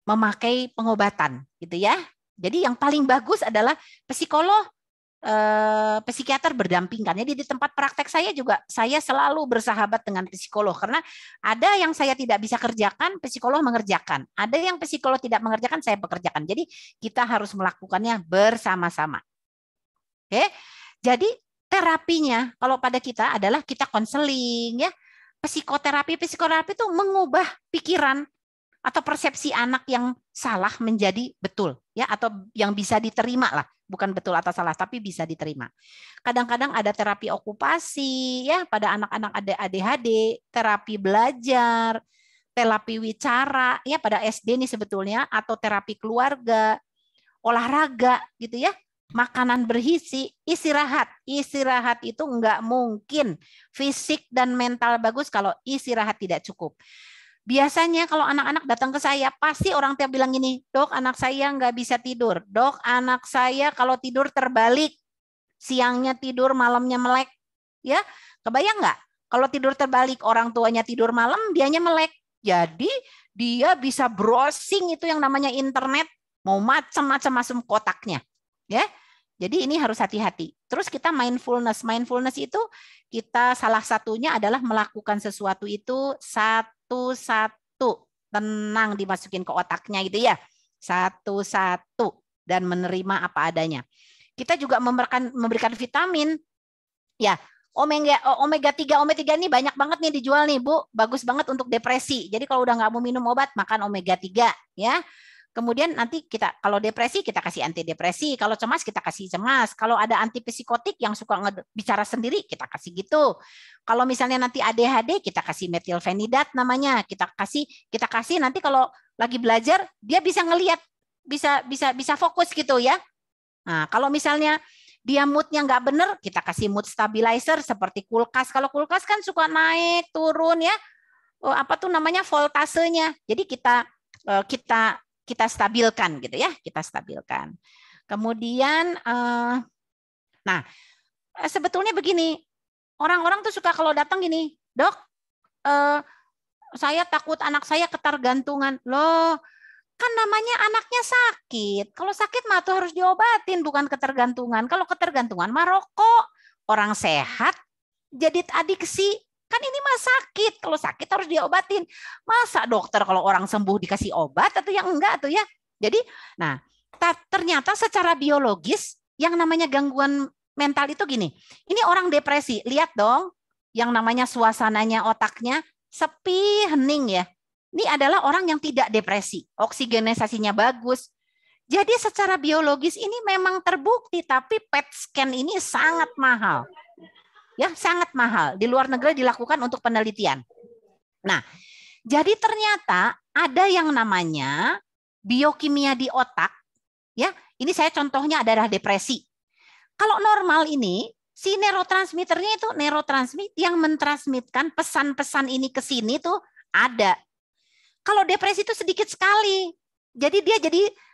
memakai pengobatan gitu ya. Jadi yang paling bagus adalah psikolog, psikiater berdampingan. Jadi di tempat praktek saya juga saya selalu bersahabat dengan psikolog karena ada yang saya tidak bisa kerjakan, psikolog mengerjakan. Ada yang psikolog tidak mengerjakan, saya pekerjakan. Jadi kita harus melakukannya bersama-sama. Oke. Jadi terapinya kalau pada kita adalah kita konseling ya. Psikoterapi itu mengubah pikiran atau persepsi anak yang salah menjadi betul ya, atau yang bisa diterima lah, bukan betul atau salah tapi bisa diterima. Kadang-kadang ada terapi okupasi ya pada anak-anak ADHD, terapi belajar, terapi wicara ya pada SD nih sebetulnya, atau terapi keluarga, olahraga gitu ya, makanan bergizi, istirahat. Istirahat itu enggak mungkin fisik dan mental bagus kalau istirahat tidak cukup. Biasanya kalau anak-anak datang ke saya, pasti orang tua bilang gini, dok anak saya nggak bisa tidur. Dok anak saya kalau tidur terbalik. Siangnya tidur, malamnya melek. Ya, kebayang nggak? Kalau tidur terbalik, orang tuanya tidur malam, dianya melek. Jadi dia bisa browsing itu yang namanya internet, mau macam-macam masuk kotaknya. Ya, jadi ini harus hati-hati. Terus kita mindfulness. Mindfulness itu kita salah satunya adalah melakukan sesuatu itu satu-satu, tenang dimasukin ke otaknya gitu ya, satu-satu, dan menerima apa adanya. Kita juga memberikan vitamin, ya omega 3 ini banyak banget nih dijual nih Bu, bagus banget untuk depresi. Jadi kalau udah nggak mau minum obat, makan omega 3 ya. Kemudian nanti kita kalau depresi kita kasih antidepresi, kalau cemas kita kasih cemas, kalau ada antipsikotik yang suka bicara sendiri kita kasih gitu. Kalau misalnya nanti ADHD kita kasih metilfenidat namanya, kita kasih nanti kalau lagi belajar dia bisa ngelihat, bisa fokus gitu ya. Nah, kalau misalnya dia moodnya nggak bener, kita kasih mood stabilizer seperti kulkas. Kalau kulkas kan suka naik turun ya, apa tuh namanya voltasenya. Jadi kita stabilkan gitu ya, kita stabilkan. Kemudian, nah sebetulnya begini, orang-orang tuh suka kalau datang gini, dok, saya takut anak saya ketergantungan. Loh, kan namanya anaknya sakit. Kalau sakit mah tuh harus diobatin, bukan ketergantungan. Kalau ketergantungan mah rokok. Orang sehat jadi adiksi. Kan ini mah sakit. Kalau sakit harus diobatin. Masa dokter kalau orang sembuh dikasih obat atau yang enggak tuh ya. Jadi, nah ternyata secara biologis yang namanya gangguan mental itu gini. Ini orang depresi. Lihat dong, yang namanya suasananya otaknya sepi, hening ya. Ini adalah orang yang tidak depresi. Oksigenisasinya bagus. Jadi secara biologis ini memang terbukti, tapi PET scan ini sangat mahal. Ya, sangat mahal. Di luar negeri dilakukan untuk penelitian. Nah, jadi ternyata ada yang namanya biokimia di otak, ya. Ini saya contohnya adalah depresi. Kalau normal ini, si neurotransmitternya itu neurotransmit yang mentransmitkan pesan-pesan ini ke sini tuh ada. Kalau depresi itu sedikit sekali. Jadi dia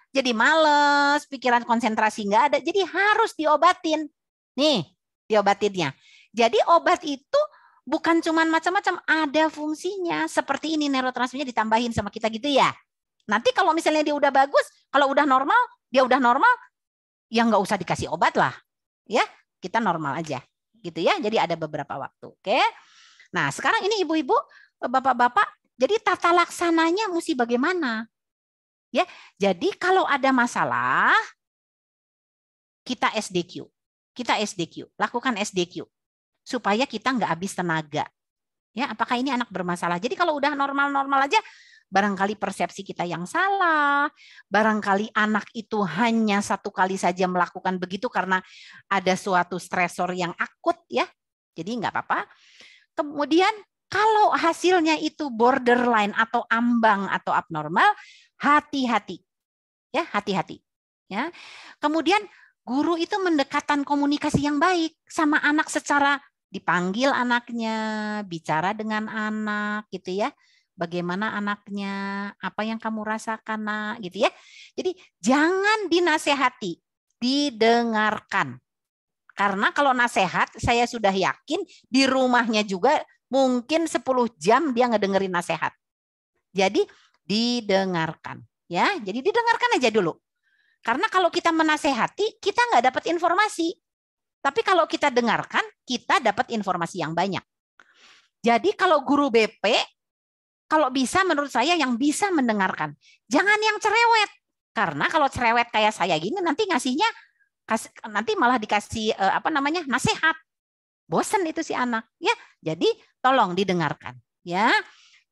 jadi males, pikiran konsentrasi nggak ada. Jadi harus diobatin. Nih, diobatinnya. Jadi obat itu bukan cuma macam-macam, ada fungsinya. Seperti ini neurotransmitternya ditambahin sama kita gitu ya. Nanti kalau misalnya dia udah bagus, kalau udah normal, dia udah normal, ya nggak usah dikasih obat lah. Ya, kita normal aja. Gitu ya. Jadi ada beberapa waktu. Oke. Nah, sekarang ini ibu-ibu, bapak-bapak, jadi tata laksananya mesti bagaimana? Ya, jadi kalau ada masalah, kita SDQ. Kita SDQ, lakukan SDQ. Supaya kita nggak habis tenaga. Ya, apakah ini anak bermasalah? Jadi kalau udah normal-normal aja, barangkali persepsi kita yang salah, barangkali anak itu hanya satu kali saja melakukan begitu karena ada suatu stresor yang akut ya. Jadi nggak apa-apa. Kemudian kalau hasilnya itu borderline atau ambang atau abnormal, hati-hati. Ya, hati-hati. Ya. Kemudian guru itu mendekatkan komunikasi yang baik sama anak secara dipanggil anaknya, bicara dengan anak gitu ya. Bagaimana anaknya, apa yang kamu rasakan nak gitu ya. Jadi jangan dinasehati, didengarkan. Karena kalau nasihat saya sudah yakin di rumahnya juga mungkin 10 jam dia ngedengerin nasihat. Jadi didengarkan ya. Jadi didengarkan aja dulu. Karena kalau kita menasehati kita nggak dapat informasi. Tapi kalau kita dengarkan kita dapat informasi yang banyak. Jadi kalau guru BP kalau bisa menurut saya yang bisa mendengarkan. Jangan yang cerewet. Karena kalau cerewet kayak saya gini nanti ngasihnya nanti malah dikasih nasihat. Bosan itu si anak ya. Jadi tolong didengarkan ya.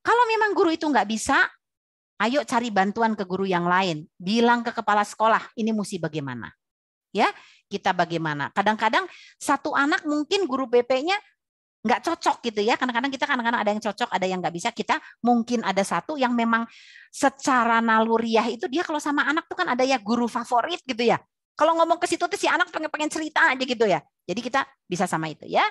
Kalau memang guru itu nggak bisa, ayo cari bantuan ke guru yang lain. Bilang ke kepala sekolah, ini mesti bagaimana. Ya, kita bagaimana. Kadang-kadang satu anak mungkin guru BP-nya nggak cocok gitu ya. Kadang-kadang ada yang cocok, ada yang nggak bisa. Kita mungkin ada satu yang memang secara naluriah itu dia kalau sama anak tuh kan ada ya guru favorit gitu ya. Kalau ngomong ke situ tuh si anak pengen cerita aja gitu ya. Jadi kita bisa sama itu ya.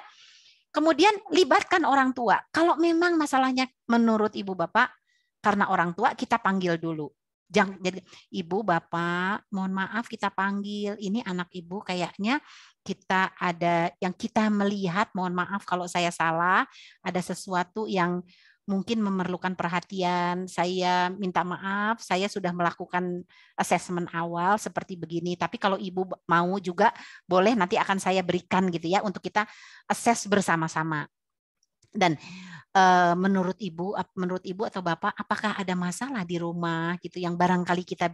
Kemudian libatkan orang tua. Kalau memang masalahnya menurut ibu bapak karena orang tua kita panggil dulu. Jangan jadi ibu bapak, mohon maaf kita panggil. Ini anak ibu kayaknya kita ada yang kita melihat, mohon maaf kalau saya salah, ada sesuatu yang mungkin memerlukan perhatian. Saya minta maaf, saya sudah melakukan asesmen awal seperti begini. Tapi kalau ibu mau juga boleh nanti akan saya berikan gitu ya untuk kita assess bersama-sama. Dan menurut ibu atau bapak, apakah ada masalah di rumah gitu yang barangkali kita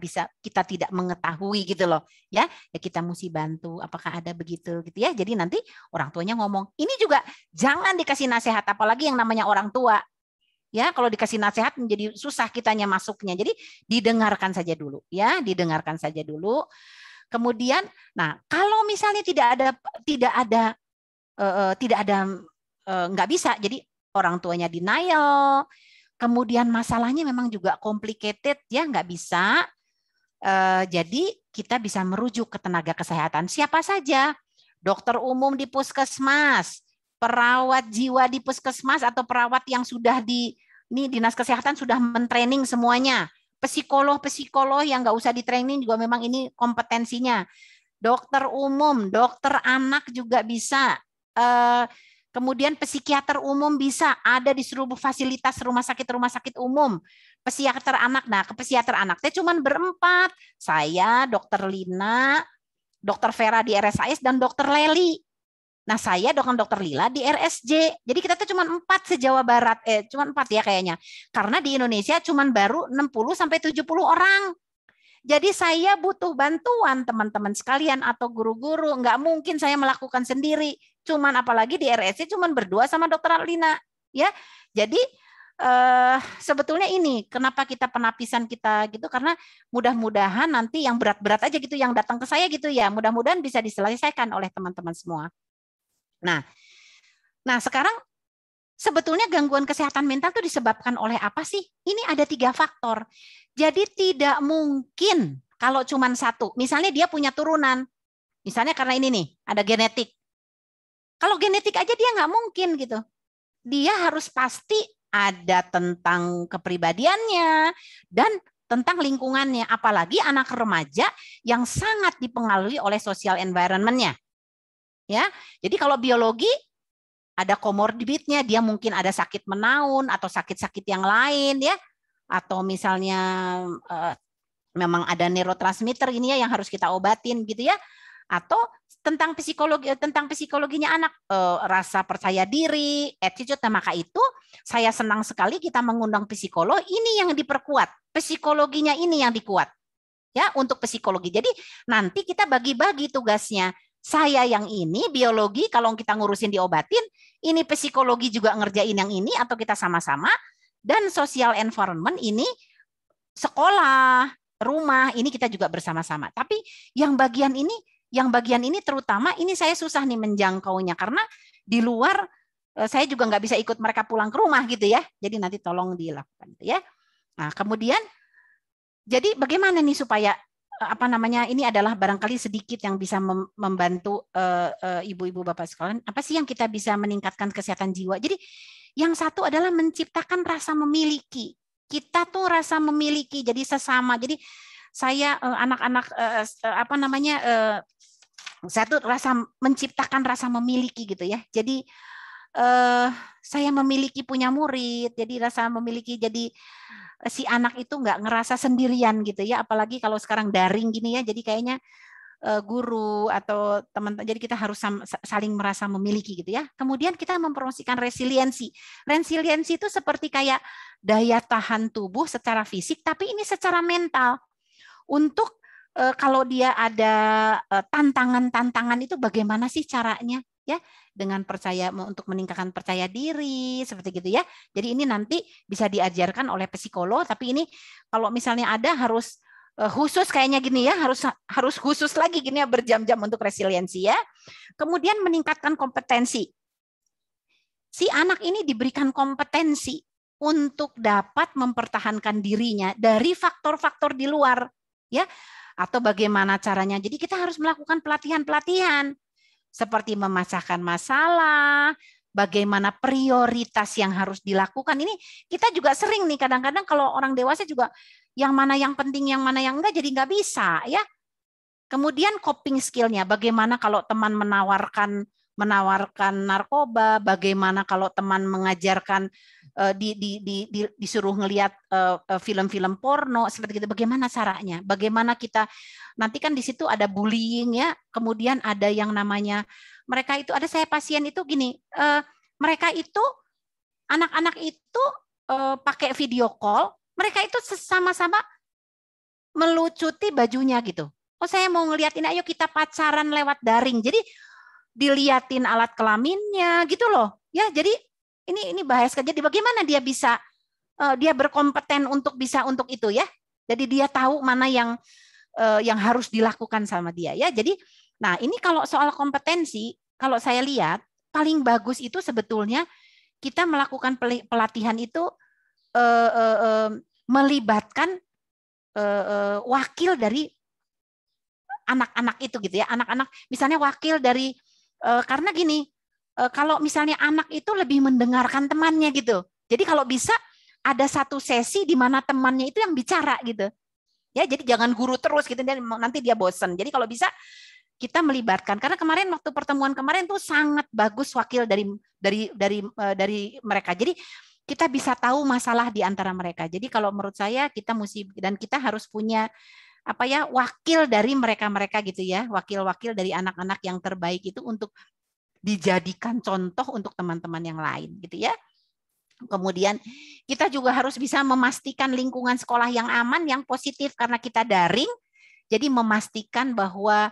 tidak mengetahui gitu loh ya kita mesti bantu. Apakah ada begitu gitu ya. Jadi nanti orang tuanya ngomong. Ini juga jangan dikasih nasihat apalagi yang namanya orang tua ya. Kalau dikasih nasihat menjadi susah kitanya masuknya. Jadi didengarkan saja dulu ya, didengarkan saja dulu. Kemudian, nah kalau misalnya nggak bisa, jadi orang tuanya denial, kemudian masalahnya memang juga complicated ya, nggak bisa. Jadi kita bisa merujuk ke tenaga kesehatan siapa saja, dokter umum di puskesmas, perawat jiwa di puskesmas atau perawat yang sudah dinas kesehatan sudah mentraining semuanya, psikolog yang nggak usah ditraining juga memang ini kompetensinya, dokter umum, dokter anak juga bisa. Kemudian psikiater umum bisa ada di seluruh fasilitas rumah sakit umum. Psikiater anak, nah ke psikiater anak teh cuman berempat. Saya, Dokter Lina, Dokter Vera di RSAS dan Dokter Leli. Nah saya dengan Dokter Lila di RSJ. Jadi kita tuh cuman 4 se-Jawa Barat. Cuman 4 ya kayaknya. Karena di Indonesia cuman baru 60-70 orang. Jadi saya butuh bantuan teman-teman sekalian atau guru-guru. Nggak mungkin saya melakukan sendiri. Cuman apalagi di RSC cuman berdua sama Dokter Lina. Ya, jadi sebetulnya ini kenapa kita penapisan kita gitu, karena mudah-mudahan nanti yang berat-berat aja gitu yang datang ke saya gitu ya. Mudah-mudahan bisa diselesaikan oleh teman-teman semua. Nah sekarang sebetulnya gangguan kesehatan mental itu disebabkan oleh apa sih? Ini ada 3 faktor. Jadi tidak mungkin kalau cuma satu. Misalnya dia punya turunan. Misalnya karena ini nih, ada genetik. Kalau genetik aja dia nggak mungkin gitu. Dia harus pasti ada tentang kepribadiannya dan tentang lingkungannya. Apalagi anak remaja yang sangat dipengaruhi oleh social environment-nya. Ya, jadi kalau biologi ada komorbidnya, dia mungkin ada sakit menaun atau sakit-sakit yang lain ya, atau misalnya memang ada neurotransmitter ini ya yang harus kita obatin gitu ya, atau tentang psikologinya anak, rasa percaya diri, attitude. Nah, maka itu saya senang sekali kita mengundang psikolog, ini yang diperkuat, psikologinya ini yang dikuat ya untuk psikologi. Jadi nanti kita bagi-bagi tugasnya. Saya yang ini biologi, kalau kita ngurusin diobatin, ini psikologi juga ngerjain yang ini atau kita sama-sama, dan social environment ini sekolah, rumah, ini kita juga bersama-sama. Tapi yang bagian ini terutama ini saya susah nih menjangkaunya karena di luar saya juga nggak bisa ikut mereka pulang ke rumah gitu ya. Jadi nanti tolong dilakukan gitu ya. Nah, kemudian jadi bagaimana nih supaya ini adalah barangkali sedikit yang bisa membantu ibu-ibu bapak sekalian. Apa sih yang kita bisa meningkatkan kesehatan jiwa? Jadi yang satu adalah menciptakan rasa memiliki. Kita tuh rasa memiliki jadi sesama. Jadi saya saya tuh menciptakan rasa memiliki gitu ya. Jadi saya memiliki punya murid. Jadi rasa memiliki, jadi si anak itu nggak ngerasa sendirian gitu ya, apalagi kalau sekarang daring gini ya, jadi kayaknya guru atau teman-teman, jadi kita harus saling merasa memiliki gitu ya. Kemudian kita mempromosikan resiliensi. Resiliensi itu seperti kayak daya tahan tubuh secara fisik, tapi ini secara mental. Untuk kalau dia ada tantangan-tantangan itu bagaimana sih caranya ya, dengan untuk meningkatkan percaya diri seperti gitu ya. Jadi ini nanti bisa diajarkan oleh psikolog, tapi ini kalau misalnya ada harus khusus kayaknya gini ya, harus khusus lagi gini ya, berjam-jam untuk resiliensi ya. Kemudian meningkatkan kompetensi. Si anak ini diberikan kompetensi untuk dapat mempertahankan dirinya dari faktor-faktor di luar ya, atau bagaimana caranya. Jadi kita harus melakukan pelatihan-pelatihan seperti memecahkan masalah, bagaimana prioritas yang harus dilakukan. Ini kita juga sering nih kadang-kadang kalau orang dewasa juga yang mana yang penting, yang mana yang enggak, jadi nggak bisa ya. Kemudian coping skill-nya, bagaimana kalau teman menawarkan narkoba, bagaimana kalau teman mengajarkan disuruh ngelihat film-film porno seperti itu, bagaimana caranya, bagaimana kita nanti kan di situ ada bullying ya, kemudian ada yang namanya mereka itu ada saya pasien itu gini, mereka itu anak-anak itu pakai video call, mereka itu sama-sama melucuti bajunya gitu. Oh saya mau ngeliatin, ayo kita pacaran lewat daring, jadi diliatin alat kelaminnya gitu loh ya. Jadi ini bahaya sekali. Jadi bagaimana dia bisa dia berkompeten untuk itu ya. Jadi dia tahu mana yang harus dilakukan sama dia ya. Jadi nah ini kalau soal kompetensi, kalau saya lihat paling bagus itu sebetulnya kita melakukan pelatihan itu melibatkan wakil dari anak-anak itu gitu ya. Anak-anak misalnya wakil dari karena gini, kalau misalnya anak itu lebih mendengarkan temannya gitu. Jadi kalau bisa ada satu sesi di mana temannya itu yang bicara gitu. Ya, jadi jangan guru terus gitu, nanti dia bosen. Jadi kalau bisa kita melibatkan. Karena kemarin waktu pertemuan kemarin tuh sangat bagus wakil dari mereka. Jadi kita bisa tahu masalah di antara mereka. Jadi kalau menurut saya kita harus punya wakil dari mereka gitu ya, wakil-wakil dari anak-anak yang terbaik itu untuk dijadikan contoh untuk teman-teman yang lain gitu ya. Kemudian kita juga harus bisa memastikan lingkungan sekolah yang aman, yang positif karena kita daring. Jadi memastikan bahwa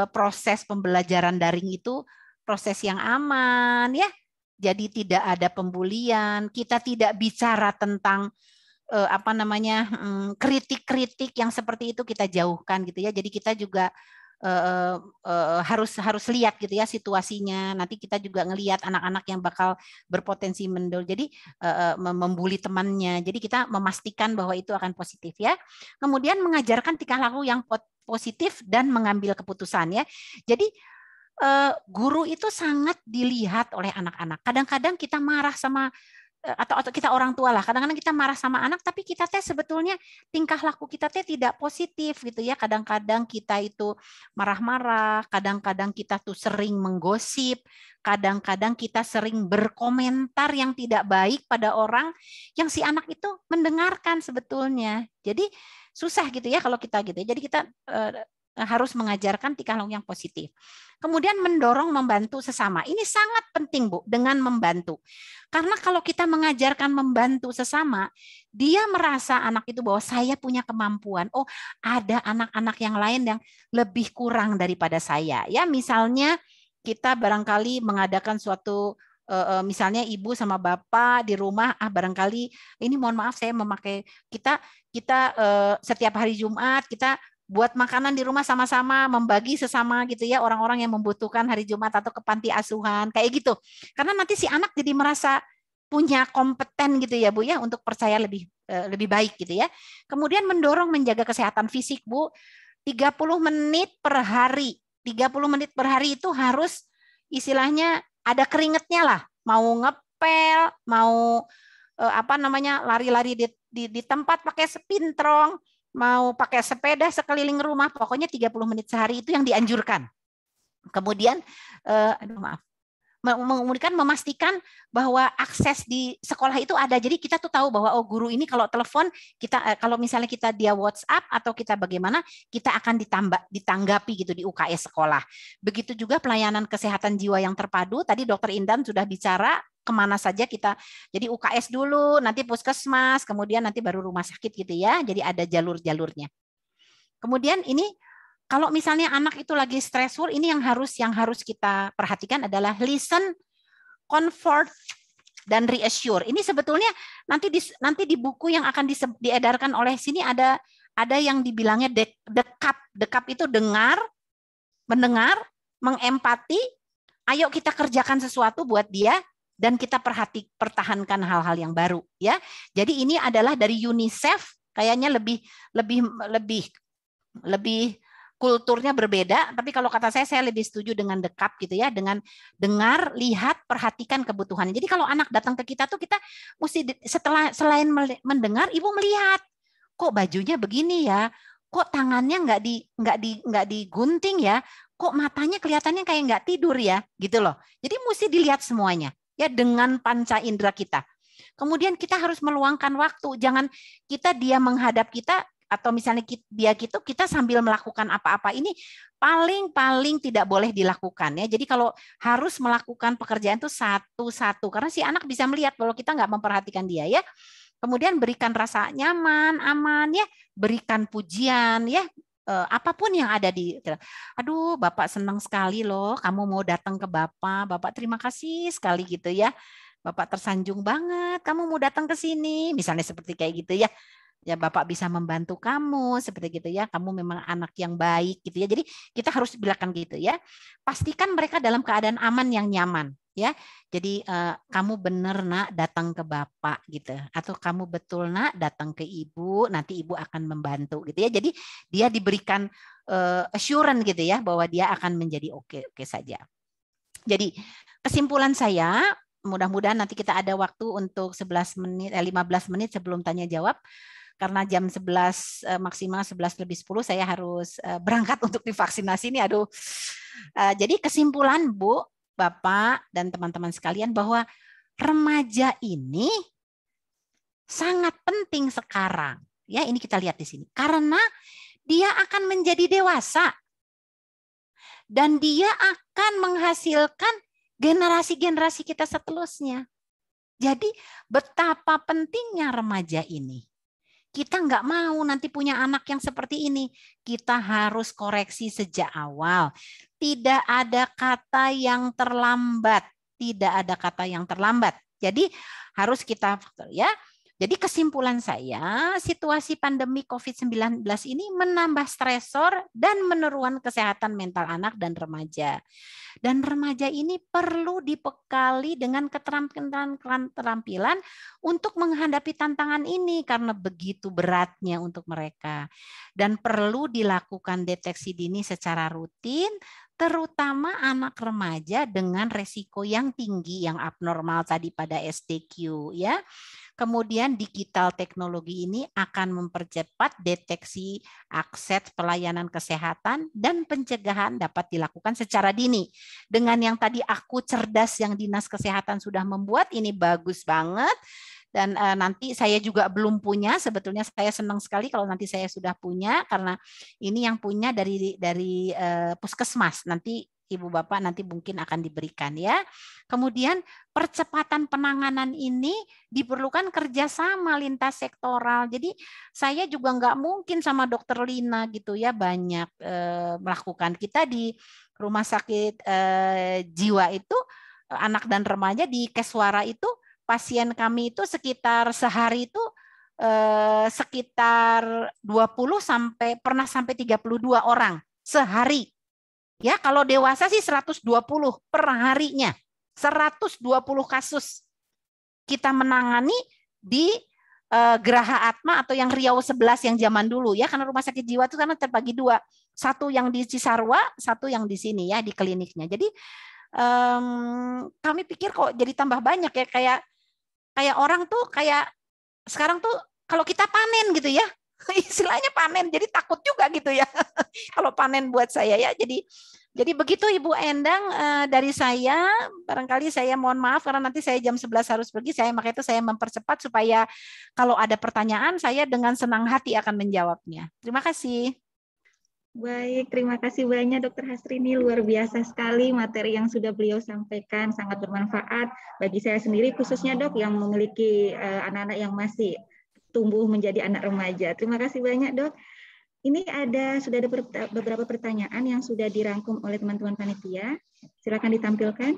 proses pembelajaran daring itu proses yang aman ya. Jadi tidak ada pembulian, kita tidak bicara tentang kritik-kritik yang seperti itu kita jauhkan gitu ya. Jadi kita juga harus lihat gitu ya situasinya. Nanti kita juga ngelihat anak-anak yang bakal berpotensi mendol. Jadi membuli temannya. Jadi kita memastikan bahwa itu akan positif ya. Kemudian mengajarkan tingkah laku yang positif dan mengambil keputusan ya. Jadi guru itu sangat dilihat oleh anak-anak. Kadang-kadang kita marah sama atau kita orang tua lah, kadang-kadang kita marah sama anak tapi kita teh sebetulnya tingkah laku kita teh tidak positif gitu ya. Kadang-kadang kita itu marah-marah, kadang-kadang kita tuh sering menggosip, kadang-kadang kita sering berkomentar yang tidak baik pada orang yang si anak itu mendengarkan sebetulnya. Jadi susah gitu ya kalau kita gitu. Jadi kita harus mengajarkan tingkah laku yang positif. Kemudian mendorong membantu sesama. Ini sangat penting, Bu, dengan membantu. Karena kalau kita mengajarkan membantu sesama, dia merasa anak itu bahwa saya punya kemampuan. Oh, ada anak-anak yang lain yang lebih kurang daripada saya. Ya, misalnya kita barangkali mengadakan suatu misalnya ibu sama bapak di rumah, barangkali ini mohon maaf saya memakai kita setiap hari Jumat kita buat makanan di rumah sama-sama, membagi sesama gitu ya, orang-orang yang membutuhkan hari Jumat atau ke panti asuhan, kayak gitu. Karena nanti si anak jadi merasa punya kompeten gitu ya Bu ya, untuk percaya lebih baik gitu ya. Kemudian mendorong menjaga kesehatan fisik Bu, 30 menit per hari. 30 menit per hari itu harus istilahnya ada keringetnya lah, mau ngepel, mau lari-lari di tempat pakai spintrong, mau pakai sepeda sekeliling rumah, pokoknya 30 menit sehari itu yang dianjurkan. Kemudian, memastikan bahwa akses di sekolah itu ada. Jadi kita tuh tahu bahwa oh guru ini kalau telepon kita, kalau misalnya kita dia WhatsApp atau kita bagaimana, kita akan ditanggapi gitu di UKS sekolah. Begitu juga pelayanan kesehatan jiwa yang terpadu. Tadi Dokter Intan sudah bicara kemana saja kita, jadi UKS dulu, nanti puskesmas, kemudian nanti baru rumah sakit gitu ya, jadi ada jalur-jalurnya. Kemudian ini kalau misalnya anak itu lagi stressful, ini yang harus kita perhatikan adalah listen, comfort, dan reassure. Ini sebetulnya nanti di buku yang akan diedarkan oleh sini ada yang dibilangnya dekap. Dekap itu dengar, mendengar, mengempati, ayo kita kerjakan sesuatu buat dia, dan kita pertahankan hal-hal yang baru ya. Jadi ini adalah dari UNICEF, kayaknya lebih kulturnya berbeda, tapi kalau kata saya lebih setuju dengan dekap gitu ya, dengan dengar, lihat, perhatikan kebutuhannya. Jadi kalau anak datang ke kita tuh kita mesti selain mendengar, ibu melihat kok bajunya begini ya, kok tangannya nggak digunting ya, kok matanya kelihatannya kayak nggak tidur ya, gitu loh. Jadi mesti dilihat semuanya ya dengan panca indera kita. Kemudian kita harus meluangkan waktu, jangan dia menghadap kita atau misalnya dia gitu kita sambil melakukan apa-apa, ini paling tidak boleh dilakukan ya. Jadi kalau harus melakukan pekerjaan itu satu-satu karena si anak bisa melihat kalau kita nggak memperhatikan dia ya. Kemudian berikan rasa nyaman, aman ya, berikan pujian ya. Apapun yang ada aduh Bapak senang sekali loh kamu mau datang ke Bapak terima kasih sekali gitu ya, Bapak tersanjung banget kamu mau datang ke sini, misalnya seperti kayak gitu ya. Ya Bapak bisa membantu kamu seperti gitu ya, kamu memang anak yang baik gitu ya. Jadi kita harus bilang gitu ya, pastikan mereka dalam keadaan aman yang nyaman ya. Jadi kamu benar nak datang ke Bapak gitu, atau kamu betul nak datang ke Ibu, nanti Ibu akan membantu gitu ya. Jadi dia diberikan assurance gitu ya bahwa dia akan menjadi oke saja. Jadi kesimpulan saya, mudah-mudahan nanti kita ada waktu untuk 15 menit sebelum tanya jawab. Karena jam 11 maksimal 11:10 saya harus berangkat untuk divaksinasi ini. Aduh. Jadi kesimpulan Bu, Bapak dan teman-teman sekalian bahwa remaja ini sangat penting sekarang. Ya, ini kita lihat di sini. Karena dia akan menjadi dewasa. Dan dia akan menghasilkan generasi-generasi kita seterusnya. Jadi betapa pentingnya remaja ini. Kita nggak mau nanti punya anak yang seperti ini. Kita harus koreksi sejak awal. Tidak ada kata yang terlambat. Tidak ada kata yang terlambat. Jadi harus kita ya. Jadi kesimpulan saya, situasi pandemi COVID-19 ini menambah stresor dan meneruan kesehatan mental anak dan remaja. Dan remaja ini perlu dibekali dengan keterampilan untuk menghadapi tantangan ini karena begitu beratnya untuk mereka. Dan perlu dilakukan deteksi dini secara rutin, terutama anak remaja dengan resiko yang tinggi, yang abnormal tadi pada SDQ, ya. Kemudian digital teknologi ini akan mempercepat deteksi akses pelayanan kesehatan dan pencegahan dapat dilakukan secara dini. Dengan yang tadi aku cerdas yang Dinas Kesehatan sudah membuat, ini bagus banget. Dan nanti saya juga belum punya, sebetulnya saya senang sekali kalau nanti saya sudah punya, karena ini yang punya dari puskesmas. Nanti Ibu Bapak nanti mungkin akan diberikan ya. Kemudian percepatan penanganan ini diperlukan kerjasama lintas sektoral. Jadi saya juga nggak mungkin sama Dokter Lina gitu ya banyak melakukan. Kita di rumah sakit jiwa itu anak dan remaja di Keswara itu pasien kami itu sekitar sehari itu sekitar 20 pernah sampai 32 orang sehari. Ya, kalau dewasa sih 120 per harinya. 120 kasus kita menangani di Geraha Atma atau yang Riau 11 yang zaman dulu ya, karena rumah sakit jiwa itu karena terbagi dua. Satu yang di Cisarua, satu yang di sini ya di kliniknya. Jadi kami pikir kok jadi tambah banyak ya, kayak orang tuh kayak sekarang tuh kalau kita panen gitu ya. Istilahnya panen, jadi takut juga gitu ya kalau panen buat saya ya. Jadi begitu Ibu Endang dari saya, barangkali saya mohon maaf karena nanti saya jam 11 harus pergi, makanya itu saya mempercepat supaya kalau ada pertanyaan saya dengan senang hati akan menjawabnya. Terima kasih. Baik, terima kasih banyak Dokter Hasrini, luar biasa sekali materi yang sudah beliau sampaikan, sangat bermanfaat bagi saya sendiri khususnya Dok yang memiliki anak-anak yang masih tumbuh menjadi anak remaja. Terima kasih banyak Dok. Ini sudah ada beberapa pertanyaan yang sudah dirangkum oleh teman-teman panitia. Silakan ditampilkan.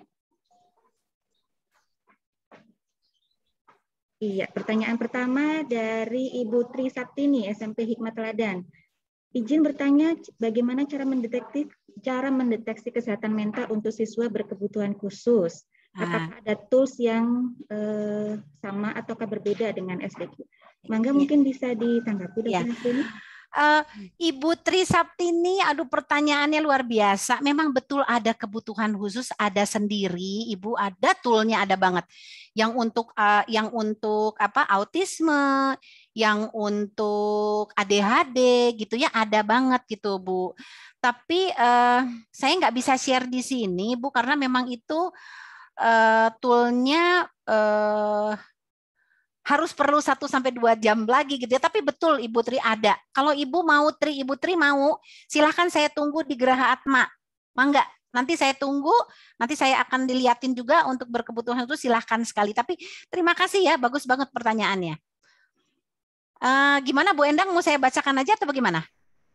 Iya, pertanyaan pertama dari Ibu Tri Saptini, SMP Hikmat Teladan. Izin bertanya, bagaimana cara mendeteksi kesehatan mental untuk siswa berkebutuhan khusus? Apakah ada tools yang sama ataukah berbeda dengan SDQ? Mangga mungkin bisa ditanggapi Dokter Hasrini. Ibu Tri Saptini, aduh pertanyaannya luar biasa. Memang betul ada kebutuhan khusus, ada sendiri, Ibu, ada toolnya, ada banget. Yang untuk autisme, yang untuk ADHD gitu ya, ada banget gitu Bu. Tapi saya nggak bisa share di sini Bu, karena memang itu toolnya harus perlu 1 sampai 2 jam lagi gitu ya. Tapi betul Ibu Tri ada. Kalau Ibu Tri mau, silahkan saya tunggu di Geraha Atma. Mangga, nanti saya tunggu, nanti saya akan dilihatin juga untuk berkebutuhan itu silahkan sekali. Tapi terima kasih ya, bagus banget pertanyaannya. Gimana Bu Endang, mau saya bacakan aja atau bagaimana?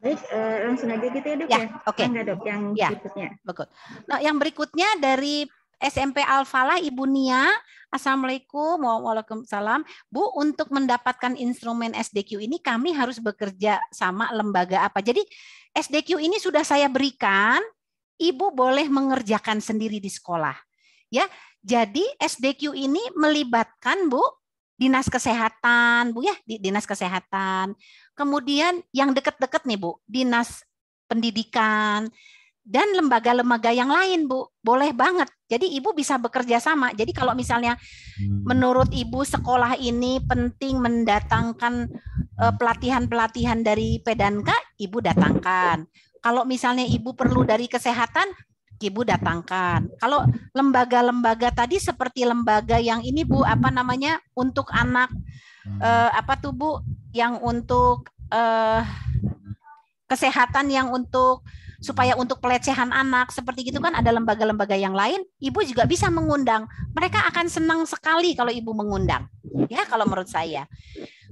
Baik, langsung aja gitu ya Dok ya. Oke. Mangga Dok, yang berikutnya. Betul. Nah, yang berikutnya dari SMP Al-Falah Ibu Nia. Assalamualaikum, waalaikumsalam. Bu, untuk mendapatkan instrumen SDQ ini kami harus bekerja sama lembaga apa? Jadi SDQ ini sudah saya berikan, Ibu boleh mengerjakan sendiri di sekolah. Ya, jadi SDQ ini melibatkan Bu Dinas Kesehatan, Bu ya, Dinas Kesehatan. Kemudian yang dekat-dekat nih Bu, Dinas Pendidikan, dan lembaga-lembaga yang lain, Bu. Boleh banget. Jadi Ibu bisa bekerja sama. Jadi kalau misalnya menurut Ibu sekolah ini penting mendatangkan pelatihan-pelatihan dari Pedanka, Ibu datangkan. Kalau misalnya Ibu perlu dari kesehatan, Ibu datangkan. Kalau lembaga-lembaga tadi seperti lembaga yang ini Bu, untuk anak Bu, yang untuk kesehatan yang supaya untuk pelecehan anak seperti gitu kan ada lembaga-lembaga yang lain, Ibu juga bisa mengundang. Mereka akan senang sekali kalau Ibu mengundang. Ya, kalau menurut saya.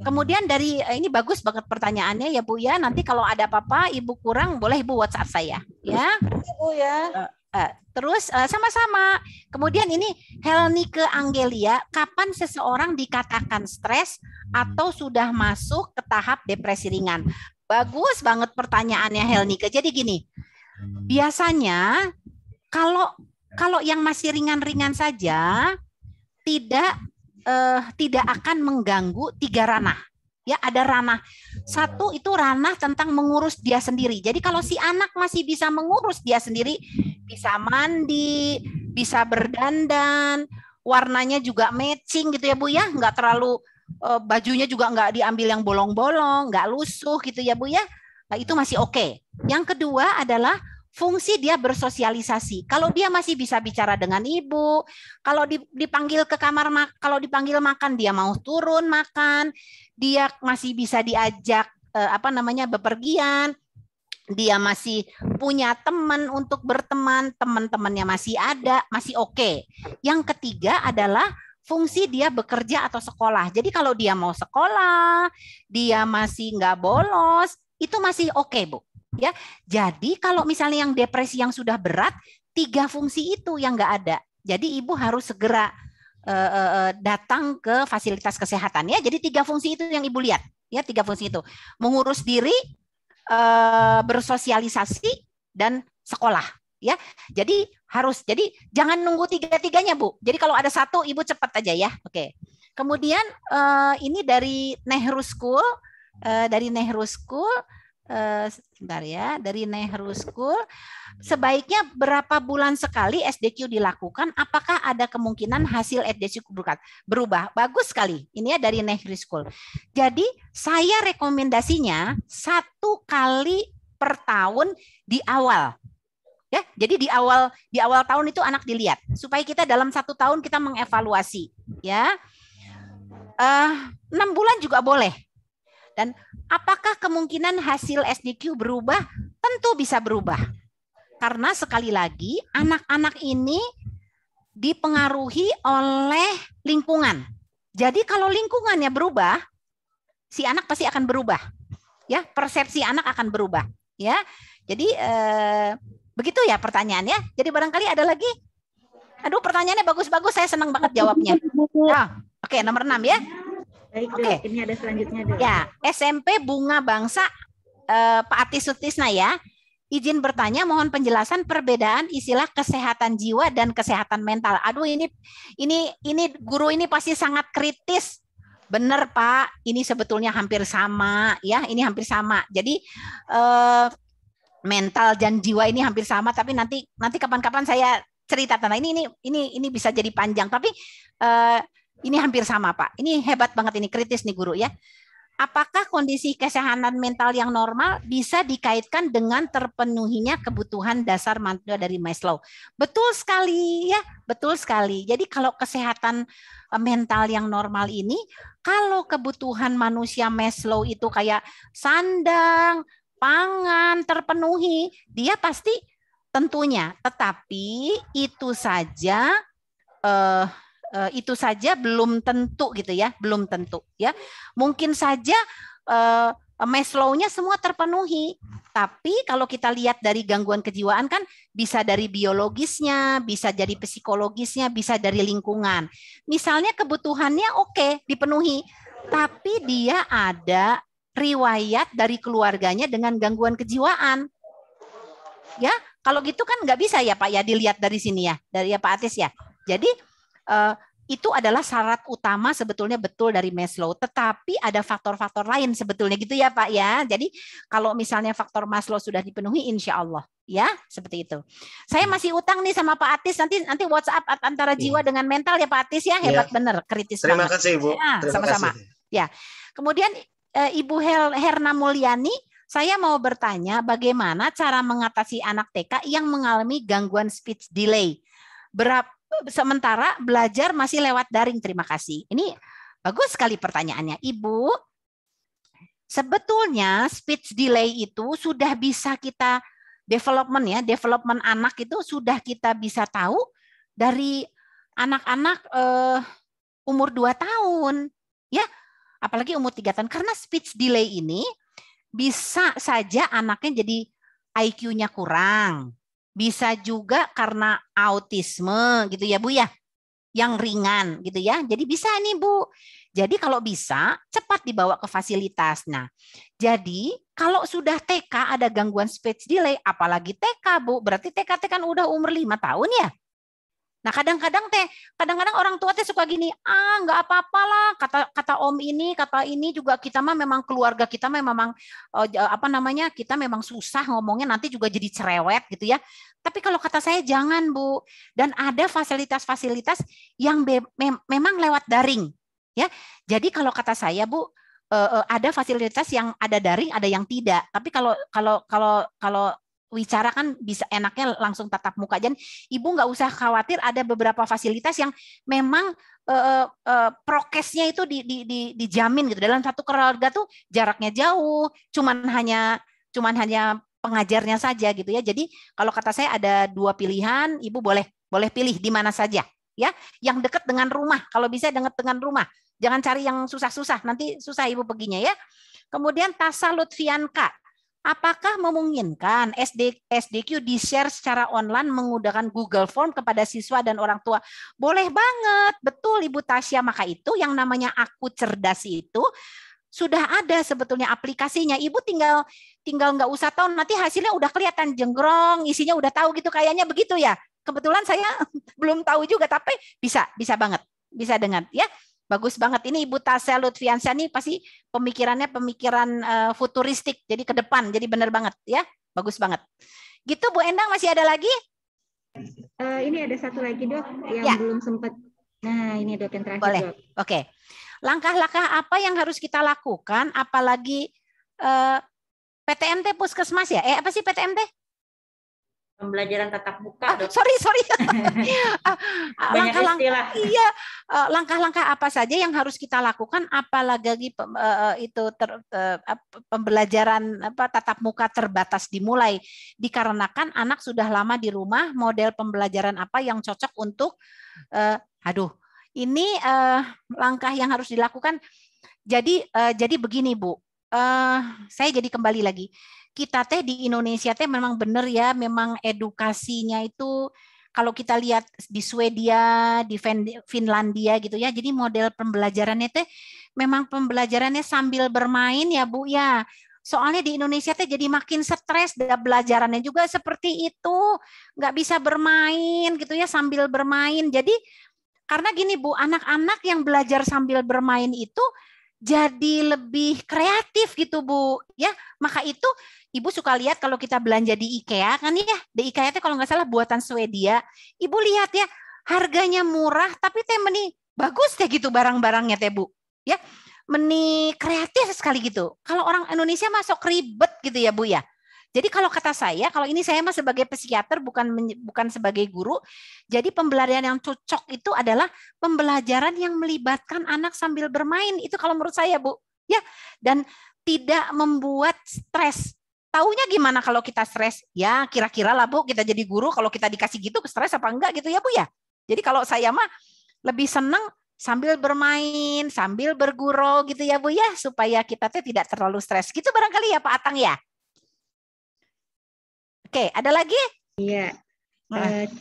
Kemudian dari ini bagus banget pertanyaannya ya Bu ya. Nanti kalau ada apa-apa Ibu kurang boleh Ibu WhatsApp saya ya. Bu ya. Terus sama-sama. Kemudian ini Helnike Angelia, kapan seseorang dikatakan stres atau sudah masuk ke tahap depresi ringan? Bagus banget pertanyaannya Helnike. Jadi gini, biasanya kalau yang masih ringan-ringan saja tidak akan mengganggu 3 ranah. Ya, ada ranah. 1 itu ranah tentang mengurus dia sendiri. Jadi kalau si anak masih bisa mengurus dia sendiri, bisa mandi, bisa berdandan, warnanya juga matching gitu ya Bu ya, nggak terlalu bajunya juga nggak diambil yang bolong-bolong, nggak lusuh gitu ya Bu ya. Nah, itu masih oke. Yang kedua adalah fungsi dia bersosialisasi. Kalau dia masih bisa bicara dengan ibu, kalau dipanggil ke kamar, kalau dipanggil makan dia mau turun makan, dia masih bisa diajak bepergian, dia masih punya teman untuk berteman, teman-temannya masih ada, masih oke. Yang ketiga adalah fungsi dia bekerja atau sekolah. Jadi kalau dia mau sekolah, dia masih nggak bolos, itu masih oke, Bu. Ya, jadi kalau misalnya yang depresi yang sudah berat, 3 fungsi itu yang nggak ada. Jadi ibu harus segera datang ke fasilitas kesehatan ya. Jadi 3 fungsi itu yang ibu lihat ya, 3 fungsi itu: mengurus diri, bersosialisasi, dan sekolah ya. Jadi jangan nunggu 3-3-nya Bu. Jadi kalau ada 1 ibu cepat aja ya. Oke. Kemudian ini dari Nehru School, sebentar ya, dari Nehru School, sebaiknya berapa bulan sekali SDQ dilakukan? Apakah ada kemungkinan hasil SDQ berubah? Bagus sekali. Ini ya dari Nehru School. Jadi saya rekomendasinya 1 kali per tahun di awal. Ya, jadi di awal tahun itu anak dilihat supaya kita dalam 1 tahun kita mengevaluasi. Ya, 6 bulan juga boleh. Dan apakah kemungkinan hasil SDQ berubah? Tentu bisa berubah. Karena sekali lagi anak-anak ini dipengaruhi oleh lingkungan. Jadi kalau lingkungannya berubah, si anak pasti akan berubah. Ya, persepsi anak akan berubah. Ya, jadi begitu ya pertanyaannya. Jadi barangkali ada lagi. Aduh, pertanyaannya bagus-bagus. Saya senang banget jawabnya. Oke, nomor 6 ya. Baik, Dok. Ini ada selanjutnya, Dok. Ya, SMP Bunga Bangsa, Pak Atis Sutisna ya. Izin bertanya, mohon penjelasan perbedaan istilah kesehatan jiwa dan kesehatan mental. Aduh, ini guru ini pasti sangat kritis. Benar, Pak. Ini sebetulnya hampir sama ya. Ini hampir sama. Jadi mental dan jiwa ini hampir sama, tapi nanti kapan-kapan saya cerita tentang ini bisa jadi panjang, tapi ini hampir sama, Pak. Ini hebat banget, ini kritis nih guru ya. Apakah kondisi kesehatan mental yang normal bisa dikaitkan dengan terpenuhinya kebutuhan dasar manusia dari Maslow? Betul sekali ya, betul sekali. Jadi kalau kesehatan mental yang normal ini, kalau kebutuhan manusia Maslow itu kayak sandang, pangan terpenuhi, dia pasti tentunya. Tetapi itu saja belum tentu gitu ya, belum tentu ya. Mungkin saja Maslow-nya semua terpenuhi, tapi kalau kita lihat dari gangguan kejiwaan kan bisa dari biologisnya, bisa dari psikologisnya, bisa dari lingkungan. Misalnya kebutuhannya oke, dipenuhi, tapi dia ada riwayat dari keluarganya dengan gangguan kejiwaan. Ya, kalau gitu kan nggak bisa ya Pak ya, dilihat dari sini ya, dari ya Pak Atis ya. Jadi itu adalah syarat utama sebetulnya betul dari Maslow, tetapi ada faktor-faktor lain sebetulnya gitu ya Pak ya. Jadi kalau misalnya faktor Maslow sudah dipenuhi, insya Allah ya seperti itu. Saya masih utang nih sama Pak Atis, nanti WhatsApp antara jiwa dengan mental ya Pak Atis ya, hebat bener, kritis Terima banget. kasih Ibu. Ya, sama-sama. Ya, kemudian Ibu Herna Mulyani, saya mau bertanya bagaimana cara mengatasi anak TK yang mengalami gangguan speech delay. Sementara belajar masih lewat daring. Terima kasih. Ini bagus sekali pertanyaannya. Ibu, sebetulnya speech delay itu sudah bisa kita development anak itu sudah kita bisa tahu dari anak-anak umur 2 tahun. Ya, apalagi umur 3 tahun. Karena speech delay ini bisa saja anaknya jadi IQ-nya kurang. Bisa juga karena autisme gitu ya Bu ya, yang ringan gitu ya. Jadi bisa nih Bu. Jadi kalau bisa cepat dibawa ke fasilitas. Nah, jadi kalau sudah TK ada gangguan speech delay, apalagi TK Bu, berarti TK kan udah umur 5 tahun ya. Nah, kadang-kadang orang tua teh suka gini, nggak apa-apalah, kata om ini, kata ini juga kita mah memang keluarga kita memang apa namanya, kita memang susah ngomongnya nanti juga jadi cerewet gitu ya. Tapi kalau kata saya jangan Bu, dan ada fasilitas-fasilitas yang memang lewat daring ya. Jadi kalau kata saya Bu, ada fasilitas yang ada daring, ada yang tidak. Tapi kalau wicara kan bisa enaknya langsung tatap muka. Dan Ibu nggak usah khawatir, ada beberapa fasilitas yang memang prokesnya itu dijamin gitu. Dalam satu keluarga tuh jaraknya jauh, cuman hanya pengajarnya saja gitu ya. Jadi kalau kata saya ada 2 pilihan, Ibu boleh pilih di mana saja ya. Yang dekat dengan rumah, kalau bisa dekat dengan rumah. Jangan cari yang susah-susah, nanti susah Ibu perginya ya. Kemudian Tasa Lutfianka, apakah memungkinkan SDQ di-share secara online menggunakan Google Form kepada siswa dan orang tua? Boleh banget, betul Ibu Tasya. Maka itu yang namanya Aku Cerdas itu sudah ada sebetulnya aplikasinya. Ibu tinggal nggak usah tahu, nanti hasilnya udah kelihatan jenggrong, isinya udah tahu gitu kayaknya begitu ya. Kebetulan saya belum tahu juga, tapi bisa banget, bisa dengan ya. Bagus banget. Ini Ibu Tasya Lutfiansyah nih pasti pemikirannya pemikiran futuristik, jadi ke depan, jadi benar banget ya. Bagus banget. Gitu Bu Endang, masih ada lagi? Ini ada satu lagi Dok yang belum sempat. Nah ini Dok yang terakhir. Boleh. Dok. Oke. Langkah-langkah apa yang harus kita lakukan, apalagi PTMT Puskesmas ya? Apa sih PTMT? Pembelajaran tatap muka. Sorry. Langkah-langkah apa saja yang harus kita lakukan, apalagi itu pembelajaran tatap muka terbatas dimulai, dikarenakan anak sudah lama di rumah. Model pembelajaran apa yang cocok untuk ini langkah yang harus dilakukan. Jadi begini Bu, saya jadi kembali lagi. Kita teh di Indonesia teh memang benar ya, memang edukasinya itu kalau kita lihat di Swedia, di Finlandia gitu ya. Jadi model pembelajarannya teh memang pembelajarannya sambil bermain ya Bu ya. Soalnya di Indonesia teh jadi makin stres, dan belajarannya juga seperti itu, nggak bisa bermain gitu ya, sambil bermain. Jadi karena gini Bu, anak-anak yang belajar sambil bermain itu jadi lebih kreatif gitu Bu ya. Maka itu Ibu suka lihat kalau kita belanja di IKEA kan ya, di IKEA itu kalau nggak salah buatan Swedia. Ibu lihat ya, harganya murah tapi teh meni bagus teh gitu barang-barangnya teh Bu ya, meni kreatif sekali gitu. Kalau orang Indonesia masuk ribet gitu ya Bu ya. Jadi kalau kata saya, kalau ini saya mah sebagai psikiater, bukan sebagai guru. Jadi pembelajaran yang cocok itu adalah pembelajaran yang melibatkan anak sambil bermain. Itu kalau menurut saya Bu ya, dan tidak membuat stres. Taunya gimana kalau kita stres? Ya kira-kira lah Bu, kita jadi guru kalau kita dikasih gitu stres apa enggak gitu ya Bu ya. Jadi kalau saya mah lebih senang sambil bermain, sambil bergurau gitu ya Bu ya, supaya kita tidak terlalu stres. Gitu barangkali ya Pak Atang ya. Oke, ada lagi? Iya.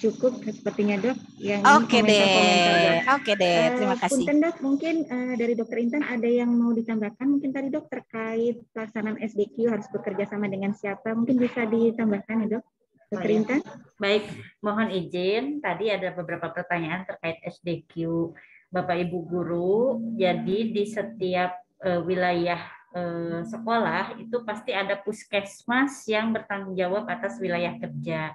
Cukup sepertinya Dok yang Oke deh, terima kasih. Punten Dok, mungkin dari Dokter Intan ada yang mau ditambahkan mungkin tadi Dok terkait pelaksanaan SDQ harus bekerja sama dengan siapa, mungkin bisa ditambahkan ya Dok, Dokter Intan. Baik, mohon izin, tadi ada beberapa pertanyaan terkait SDQ Bapak Ibu guru. Jadi di setiap wilayah sekolah itu pasti ada puskesmas yang bertanggung jawab atas wilayah kerja.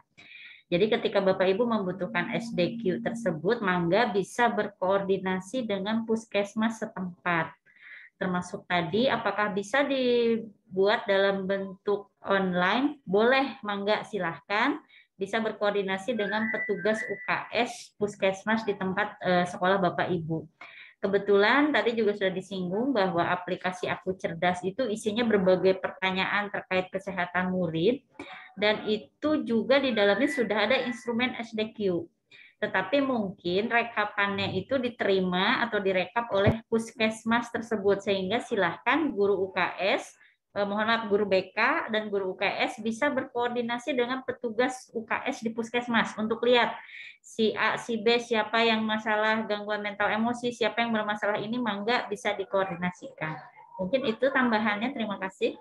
Jadi ketika Bapak Ibu membutuhkan SDQ tersebut, mangga bisa berkoordinasi dengan puskesmas setempat. Termasuk tadi, apakah bisa dibuat dalam bentuk online? Boleh, mangga silahkan. Bisa berkoordinasi dengan petugas UKS puskesmas di tempat sekolah Bapak Ibu. Kebetulan tadi juga sudah disinggung bahwa aplikasi Aku Cerdas itu isinya berbagai pertanyaan terkait kesehatan murid, dan itu juga di dalamnya sudah ada instrumen SDQ. Tetapi mungkin rekapannya itu diterima atau direkap oleh puskesmas tersebut, sehingga silahkan guru UKS mohon maaf, guru BK dan guru UKS bisa berkoordinasi dengan petugas UKS di puskesmas untuk lihat si A, si B, siapa yang masalah gangguan mental emosi, siapa yang bermasalah ini, mangga bisa dikoordinasikan. Mungkin itu tambahannya, terima kasih.